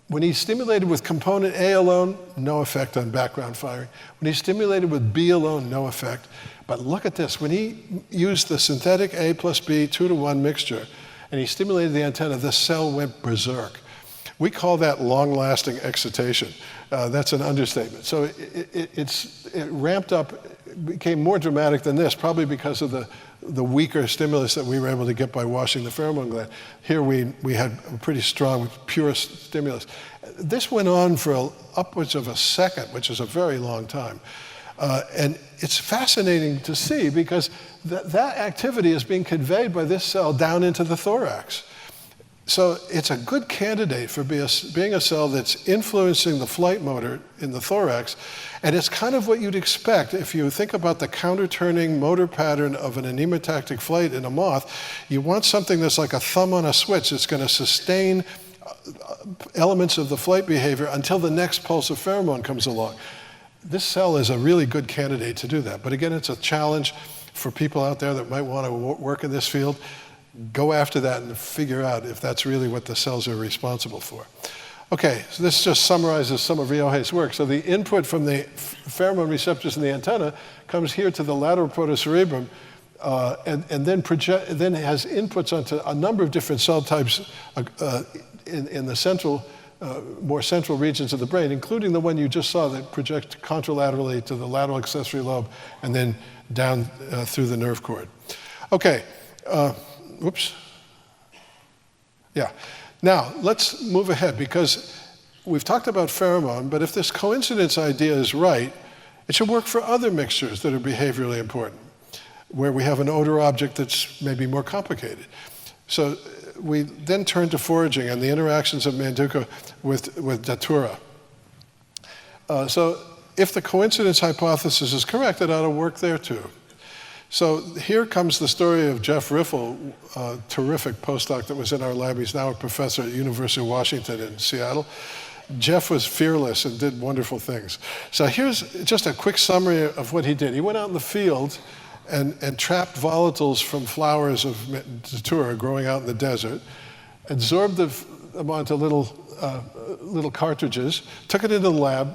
When he stimulated with component A alone, no effect on background firing. When he stimulated with B alone, no effect. But look at this. When he used the synthetic A plus B 2-to-1 mixture, and he stimulated the antenna, the cell went berserk. We call that long-lasting excitation. That's an understatement. So it ramped up, became more dramatic than this, probably because of the weaker stimulus that we were able to get by washing the pheromone gland. Here we had a pretty strong, pure stimulus. This went on for upwards of a second, which is a very long time. And it's fascinating to see because that activity is being conveyed by this cell down into the thorax. So it's a good candidate for being a cell that's influencing the flight motor in the thorax. And it's kind of what you'd expect if you think about the counter-turning motor pattern of an anemotactic flight in a moth. You want something that's like a thumb on a switch that's going to sustain elements of the flight behavior until the next pulse of pheromone comes along. This cell is a really good candidate to do that. But again, it's a challenge for people out there that might want to work in this field. Go after that and figure out if that's really what the cells are responsible for. Okay, so this just summarizes some of Ryohei's work. So the input from the pheromone receptors in the antenna comes here to the lateral protocerebrum and then has inputs onto a number of different cell types in the more central regions of the brain, including the one you just saw that projects contralaterally to the lateral accessory lobe and then down through the nerve cord. Okay. Oops. Yeah. Now, let's move ahead because we've talked about pheromone, but if this coincidence idea is right, it should work for other mixtures that are behaviorally important, where we have an odor object that's maybe more complicated. So we then turn to foraging and the interactions of Manduka with Datura. So if the coincidence hypothesis is correct, it ought to work there too. So here comes the story of Jeff Riffle, a terrific postdoc that was in our lab. He's now a professor at University of Washington in Seattle. Jeff was fearless and did wonderful things. So here's just a quick summary of what he did. He went out in the field and trapped volatiles from flowers of datura growing out in the desert, absorbed them onto little cartridges, took it into the lab,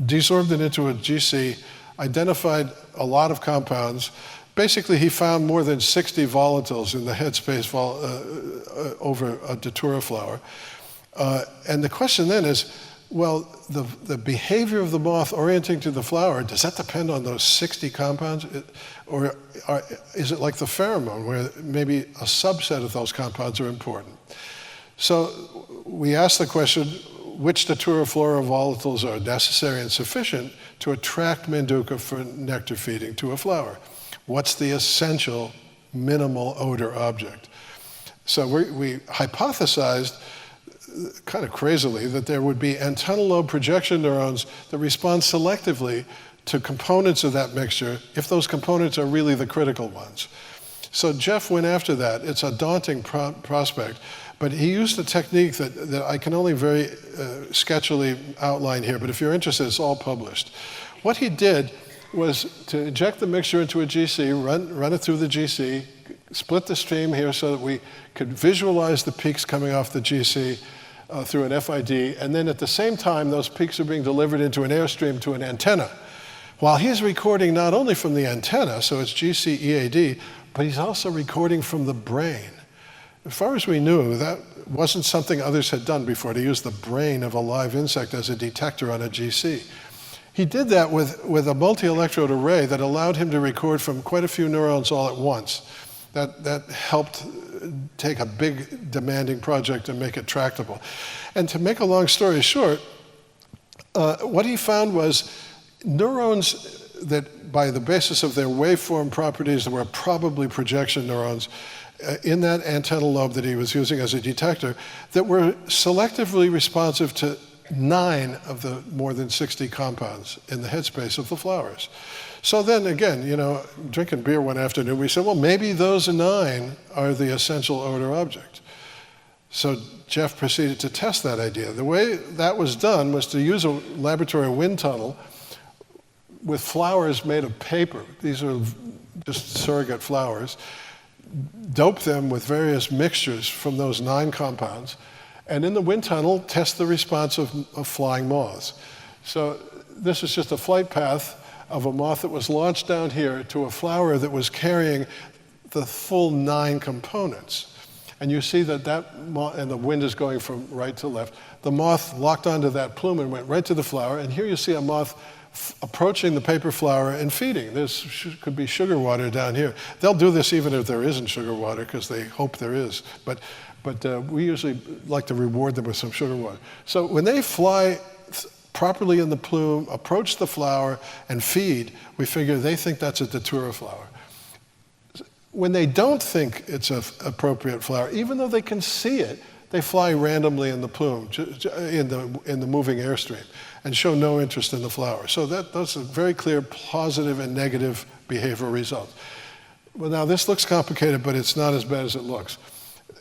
desorbed it into a GC, identified a lot of compounds. Basically, he found more than 60 volatiles in the headspace over a datura flower. And the question then is, well, the behavior of the moth orienting to the flower, does that depend on those 60 compounds? Or is it like the pheromone, where maybe a subset of those compounds are important? So we asked the question, which datura flora volatiles are necessary and sufficient to attract Manduca for nectar feeding to a flower? What's the essential minimal odor object? So we hypothesized, kind of crazily, that there would be antennal lobe projection neurons that respond selectively to components of that mixture if those components are really the critical ones. So Jeff went after that. It's a daunting prospect, but he used a technique that I can only very sketchily outline here, but if you're interested, it's all published. What he did was to inject the mixture into a GC, run it through the GC, split the stream here so that we could visualize the peaks coming off the GC through an FID, and then at the same time, those peaks are being delivered into an airstream to an antenna. While he's recording not only from the antenna, so it's GC EAD, but he's also recording from the brain. As far as we knew, that wasn't something others had done before, to use the brain of a live insect as a detector on a GC. He did that with a multi-electrode array that allowed him to record from quite a few neurons all at once. That helped take a big, demanding project and make it tractable. And to make a long story short, what he found was neurons that, by the basis of their waveform properties, were probably projection neurons in that antennal lobe that he was using as a detector, that were selectively responsive to 9 of the more than 60 compounds in the headspace of the flowers. So then again, drinking beer one afternoon, we said, well, maybe those 9 are the essential odor object. So Jeff proceeded to test that idea. The way that was done was to use a laboratory wind tunnel with flowers made of paper. These are just surrogate flowers. Dope them with various mixtures from those 9 compounds, and in the wind tunnel, test the response of flying moths. So this is just a flight path of a moth that was launched down here to a flower that was carrying the full 9 components. And you see that moth, and the wind is going from right to left. The moth locked onto that plume and went right to the flower, and here you see a moth approaching the paper flower and feeding. There could be sugar water down here. They'll do this even if there isn't sugar water, because they hope there is. But we usually like to reward them with some sugar water. So when they fly properly in the plume, approach the flower, and feed, we figure they think that's a datura flower. When they don't think it's an appropriate flower, even though they can see it, they fly randomly in the plume, in the moving airstream, and show no interest in the flower. So those are very clear positive and negative behavioral results. Well, now this looks complicated, but it's not as bad as it looks.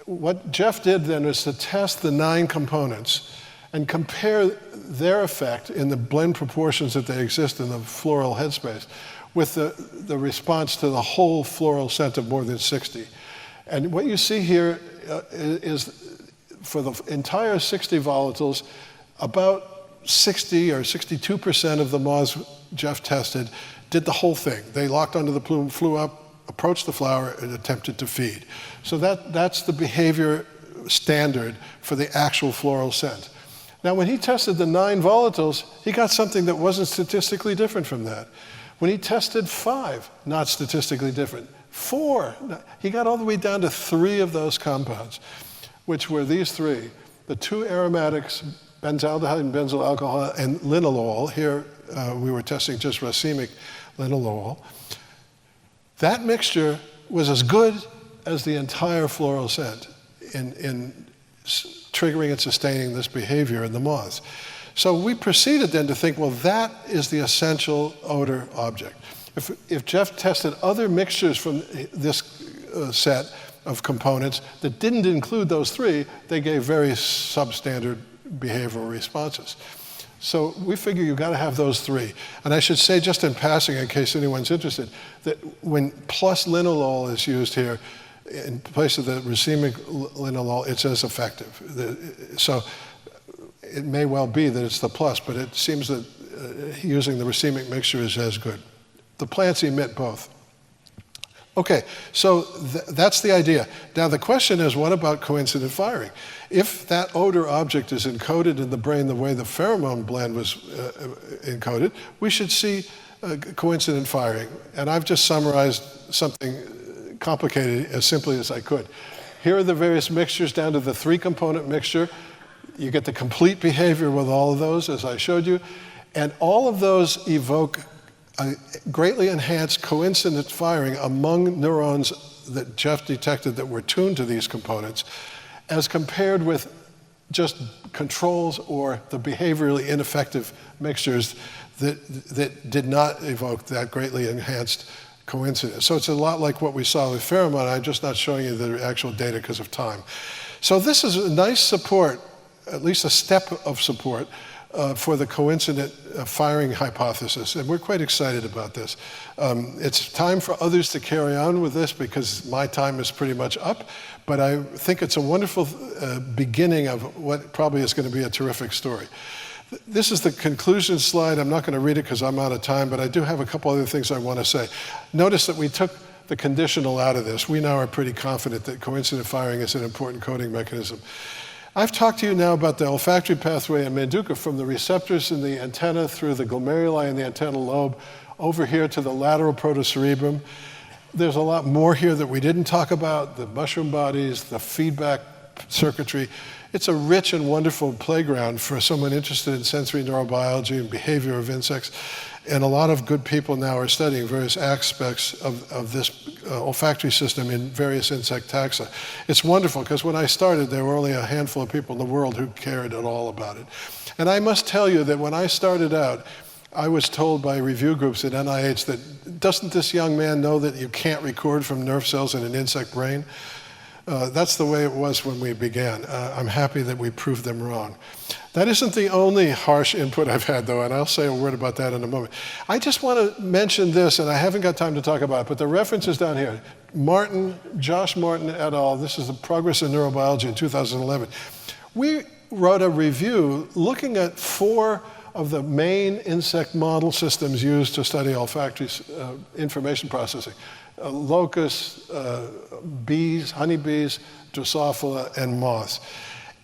What Jeff did then was to test the 9 components and compare their effect in the blend proportions that they exist in the floral headspace with the response to the whole floral scent of more than 60. And what you see here is for the entire 60 volatiles, about 60 or 62% of the moths Jeff tested did the whole thing. They locked onto the plume, flew up, approached the flower, and attempted to feed. So that's the behavior standard for the actual floral scent. Now, when he tested the 9 volatiles, he got something that wasn't statistically different from that. When he tested 5, not statistically different. 4, he got all the way down to 3 of those compounds, which were these 3. The 2 aromatics, benzaldehyde and benzyl alcohol, and linalool. Here we were testing just racemic linalool. That mixture was as good as the entire floral scent in triggering and sustaining this behavior in the moths. So we proceeded then to think, well, that is the essential odor object. If Jeff tested other mixtures from this set of components that didn't include those three, they gave very substandard behavioral responses. So we figure you've got to have those three. And I should say, just in passing, in case anyone's interested, that when plus linalool is used here, in place of the racemic linalool, it's as effective. So it may well be that it's the plus, but it seems that using the racemic mixture is as good. The plants emit both. Okay, so that's the idea. Now the question is, what about coincident firing? If that odor object is encoded in the brain the way the pheromone blend was encoded, we should see coincident firing. And I've just summarized something complicated as simply as I could. Here are the various mixtures down to the 3-component mixture. You get the complete behavior with all of those, as I showed you. And all of those evoke greatly enhanced coincident firing among neurons that Jeff detected that were tuned to these components, as compared with just controls or the behaviorally ineffective mixtures that did not evoke that greatly enhanced coincidence. So it's a lot like what we saw with pheromone. I'm just not showing you the actual data because of time. So this is a nice support, at least a step of support, for the coincident firing hypothesis, and we're quite excited about this. It's time for others to carry on with this because my time is pretty much up, but I think it's a wonderful beginning of what probably is going to be a terrific story. This is the conclusion slide. I'm not going to read it because I'm out of time, but I do have a couple other things I want to say. Notice that we took the conditional out of this. We now are pretty confident that coincident firing is an important coding mechanism. I've talked to you now about the olfactory pathway in Manduka from the receptors in the antenna through the glomeruli in the antennal lobe over here to the lateral protocerebrum. There's a lot more here that we didn't talk about, the mushroom bodies, the feedback circuitry. It's a rich and wonderful playground for someone interested in sensory neurobiology and behavior of insects. And a lot of good people now are studying various aspects of this olfactory system in various insect taxa. It's wonderful because when I started, there were only a handful of people in the world who cared at all about it. And I must tell you that when I started out, I was told by review groups at NIH that, doesn't this young man know that you can't record from nerve cells in an insect brain? That's the way it was when we began. I'm happy that we proved them wrong. That isn't the only harsh input I've had, though, and I'll say a word about that in a moment. I just want to mention this, and I haven't got time to talk about it, but the reference is down here. Josh Martin et al., this is the Progress in Neurobiology in 2011. We wrote a review looking at 4 of the main insect model systems used to study olfactory information processing. Locusts, bees, honeybees, Drosophila, and moths.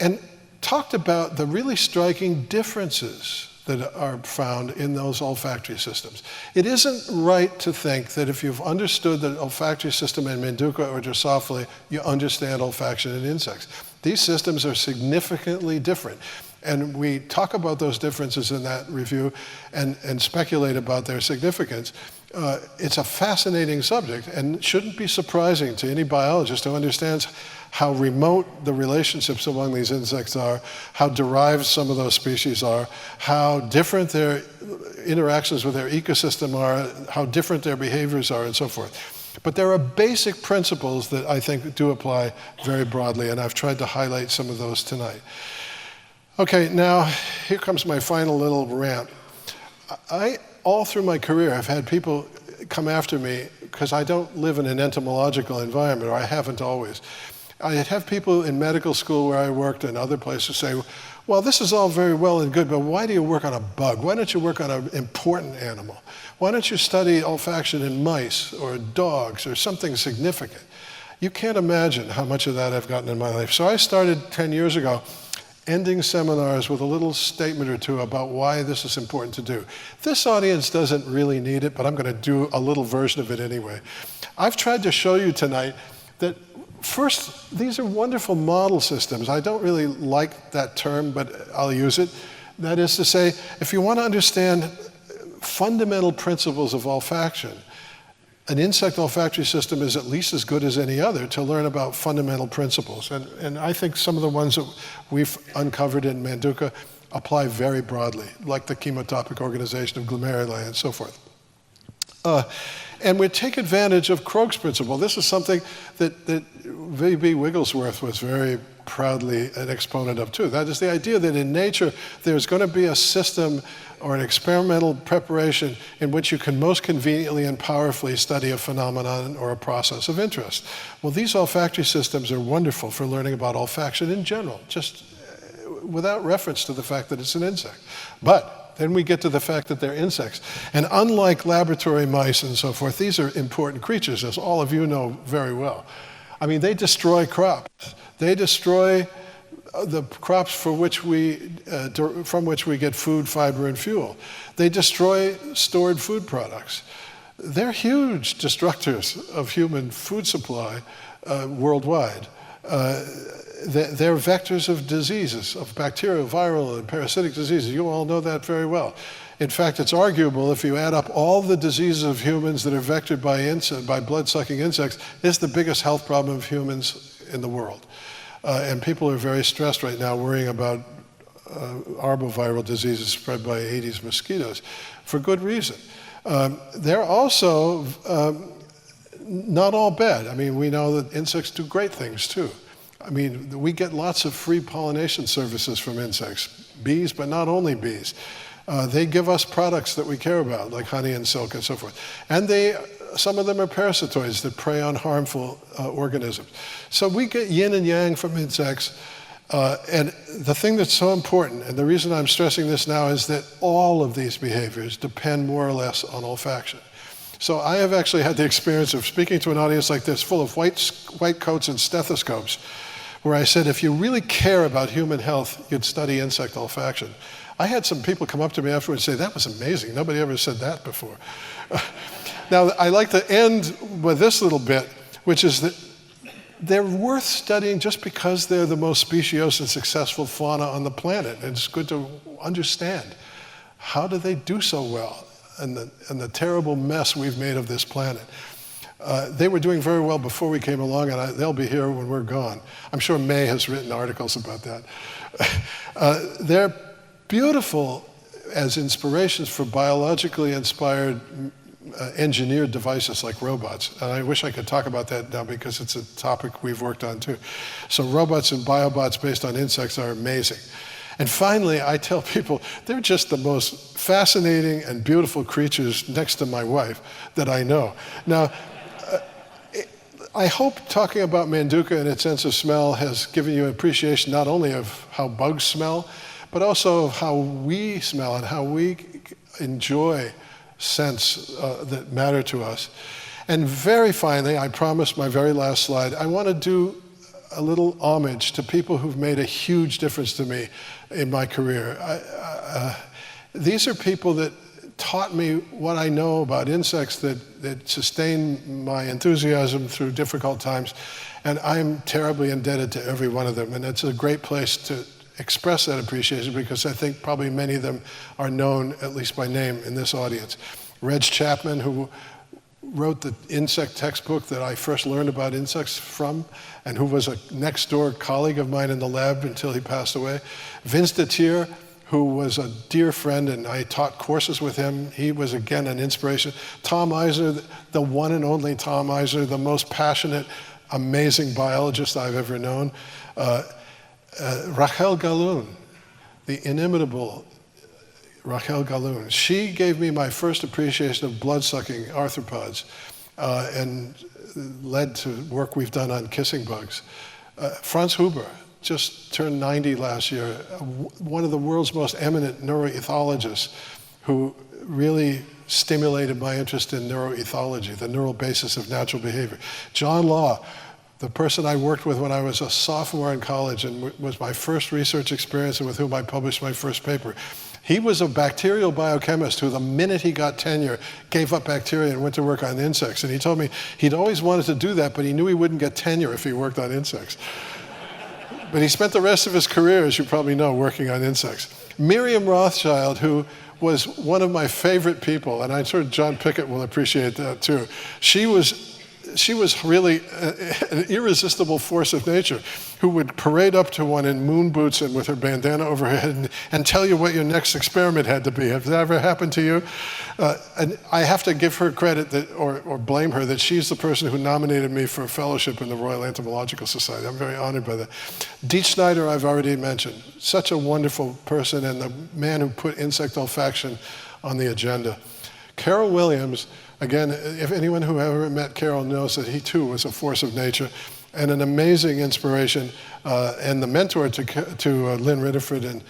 And talked about the really striking differences that are found in those olfactory systems. It isn't right to think that if you've understood the olfactory system in Manduka or Drosophila, you understand olfaction in insects. These systems are significantly different. And we talk about those differences in that review and speculate about their significance. It's a fascinating subject and shouldn't be surprising to any biologist who understands how remote the relationships among these insects are, how derived some of those species are, how different their interactions with their ecosystem are, how different their behaviors are, and so forth. But there are basic principles that I think do apply very broadly, and I've tried to highlight some of those tonight. Okay, now here comes my final little rant. All through my career, I've had people come after me because I don't live in an entomological environment, or I haven't always. I have people in medical school where I worked and other places say, well, this is all very well and good, but why do you work on a bug? Why don't you work on an important animal? Why don't you study olfaction in mice or dogs or something significant? You can't imagine how much of that I've gotten in my life. So I started 10 years ago ending seminars with a little statement or two about why this is important to do. This audience doesn't really need it, but I'm going to do a little version of it anyway. I've tried to show you tonight that first, these are wonderful model systems. I don't really like that term, but I'll use it. That is to say, if you want to understand fundamental principles of olfaction, an insect olfactory system is at least as good as any other to learn about fundamental principles. And I think some of the ones that we've uncovered in Manduka apply very broadly, like the chemotopic organization of glomeruli and so forth. And we take advantage of Krog's principle. This is something that V.B. Wigglesworth was very proudly an exponent of too. That is the idea that in nature there's going to be a system or an experimental preparation in which you can most conveniently and powerfully study a phenomenon or a process of interest. Well, these olfactory systems are wonderful for learning about olfaction in general, just without reference to the fact that it's an insect. But then we get to the fact that they're insects. And unlike laboratory mice and so forth, these are important creatures, as all of you know very well. I mean, they destroy crops. They destroy the crops from which we get food, fiber, and fuel. They destroy stored food products. They're huge destructors of human food supply worldwide. They're vectors of diseases, of bacterial, viral, and parasitic diseases. You all know that very well. In fact, it's arguable if you add up all the diseases of humans that are vectored by blood-sucking insects, it's the biggest health problem of humans in the world. And people are very stressed right now worrying about arboviral diseases spread by Aedes mosquitoes for good reason. They're also not all bad. I mean, we know that insects do great things too. I mean, we get lots of free pollination services from insects, bees, but not only bees. They give us products that we care about, like honey and silk and so forth. And some of them are parasitoids that prey on harmful organisms. So we get yin and yang from insects. And the thing that's so important, and the reason I'm stressing this now, is that all of these behaviors depend more or less on olfaction. So I have actually had the experience of speaking to an audience like this, full of white coats and stethoscopes, where I said, if you really care about human health, you'd study insect olfaction. I had some people come up to me afterwards and say, that was amazing. Nobody ever said that before. Now, I like to end with this little bit, which is that they're worth studying just because they're the most speciose and successful fauna on the planet. And it's good to understand, how do they do so well in the terrible mess we've made of this planet? They were doing very well before we came along, and they'll be here when we're gone. I'm sure May has written articles about that. They're beautiful as inspirations for biologically inspired engineered devices like robots. And I wish I could talk about that now because it's a topic we've worked on too. So robots and biobots based on insects are amazing. And finally, I tell people, they're just the most fascinating and beautiful creatures next to my wife that I know. Now, I hope talking about Manduka and its sense of smell has given you an appreciation not only of how bugs smell, but also of how we smell and how we enjoy scents that matter to us. And very finally, I promise my very last slide, I want to do a little homage to people who've made a huge difference to me in my career. These are people that taught me what I know about insects that sustain my enthusiasm through difficult times, and I'm terribly indebted to every one of them. And it's a great place to express that appreciation because I think probably many of them are known, at least by name, in this audience. Reg Chapman, who wrote the insect textbook that I first learned about insects from, and who was a next-door colleague of mine in the lab until he passed away. Vince Detier, who was a dear friend, and I taught courses with him. He was, again, an inspiration. Tom Eisner, the one and only Tom Eisner, the most passionate, amazing biologist I've ever known. Rachel Galoun, the inimitable Rachel Galoun. She gave me my first appreciation of blood-sucking arthropods and led to work we've done on kissing bugs. Franz Huber just turned 90 last year, one of the world's most eminent neuroethologists who really stimulated my interest in neuroethology, the neural basis of natural behavior. John Law, the person I worked with when I was a sophomore in college and was my first research experience and with whom I published my first paper. He was a bacterial biochemist who, the minute he got tenure, gave up bacteria and went to work on insects. And he told me he'd always wanted to do that, but he knew he wouldn't get tenure if he worked on insects. But he spent the rest of his career, as you probably know, working on insects. Miriam Rothschild, who was one of my favorite people, and I'm sure John Pickett will appreciate that too. She was she was really an irresistible force of nature who would parade up to one in moon boots and with her bandana over her head and tell you what your next experiment had to be. Has that ever happened to you? And I have to give her credit that, or blame her, that she's the person who nominated me for a fellowship in the Royal Entomological Society. I'm very honored by that. Dietz Schneider, I've already mentioned. Such a wonderful person and the man who put insect olfaction on the agenda. Carol Williams, again, if anyone who ever met Carol knows that he too was a force of nature and an amazing inspiration and the mentor to Lynn Ridderford and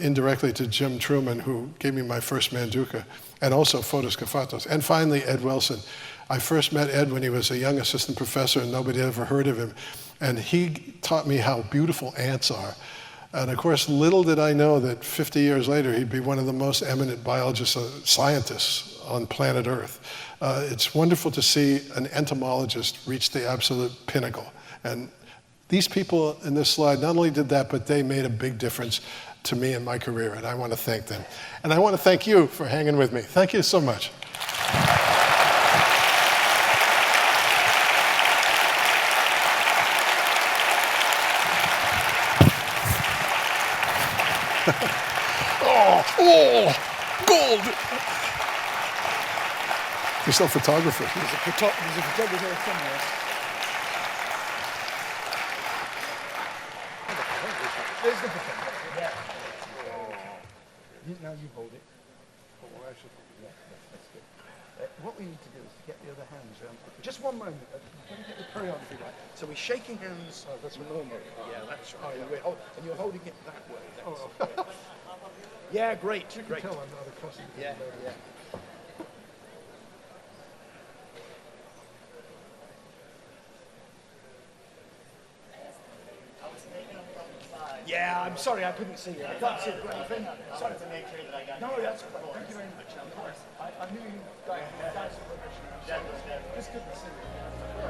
indirectly to Jim Truman, who gave me my first Manduca, and also Photoscophatos. And finally, Ed Wilson. I first met Ed when he was a young assistant professor and nobody had ever heard of him. And he taught me how beautiful ants are. And of course, little did I know that 50 years later, he'd be one of the most eminent biologists, scientists on planet Earth. It's wonderful to see an entomologist reach the absolute pinnacle. And these people in this slide not only did that, but they made a big difference to me in my career, and I want to thank them. And I want to thank you for hanging with me. Thank you so much. Oh, gold! You're still a photographer. There's a photographer somewhere. There's the photographer. Yeah. Now you hold it. Oh, I should. Yeah, that's good. What we need to do is to get the other hands around. Just one moment. Let me get the choreography right. So we're shaking hands. Oh, that's normal. Yeah, that's right. And you're holding it that way. That's yeah, great. You can tell I'm not accustomed to it. Yeah. Yeah, I'm sorry, I couldn't see you. I can't see anything. Sorry to make sure that I got. No, that's fine. Thank you very much. Of course. I knew you guys were professionals. Just good to see you.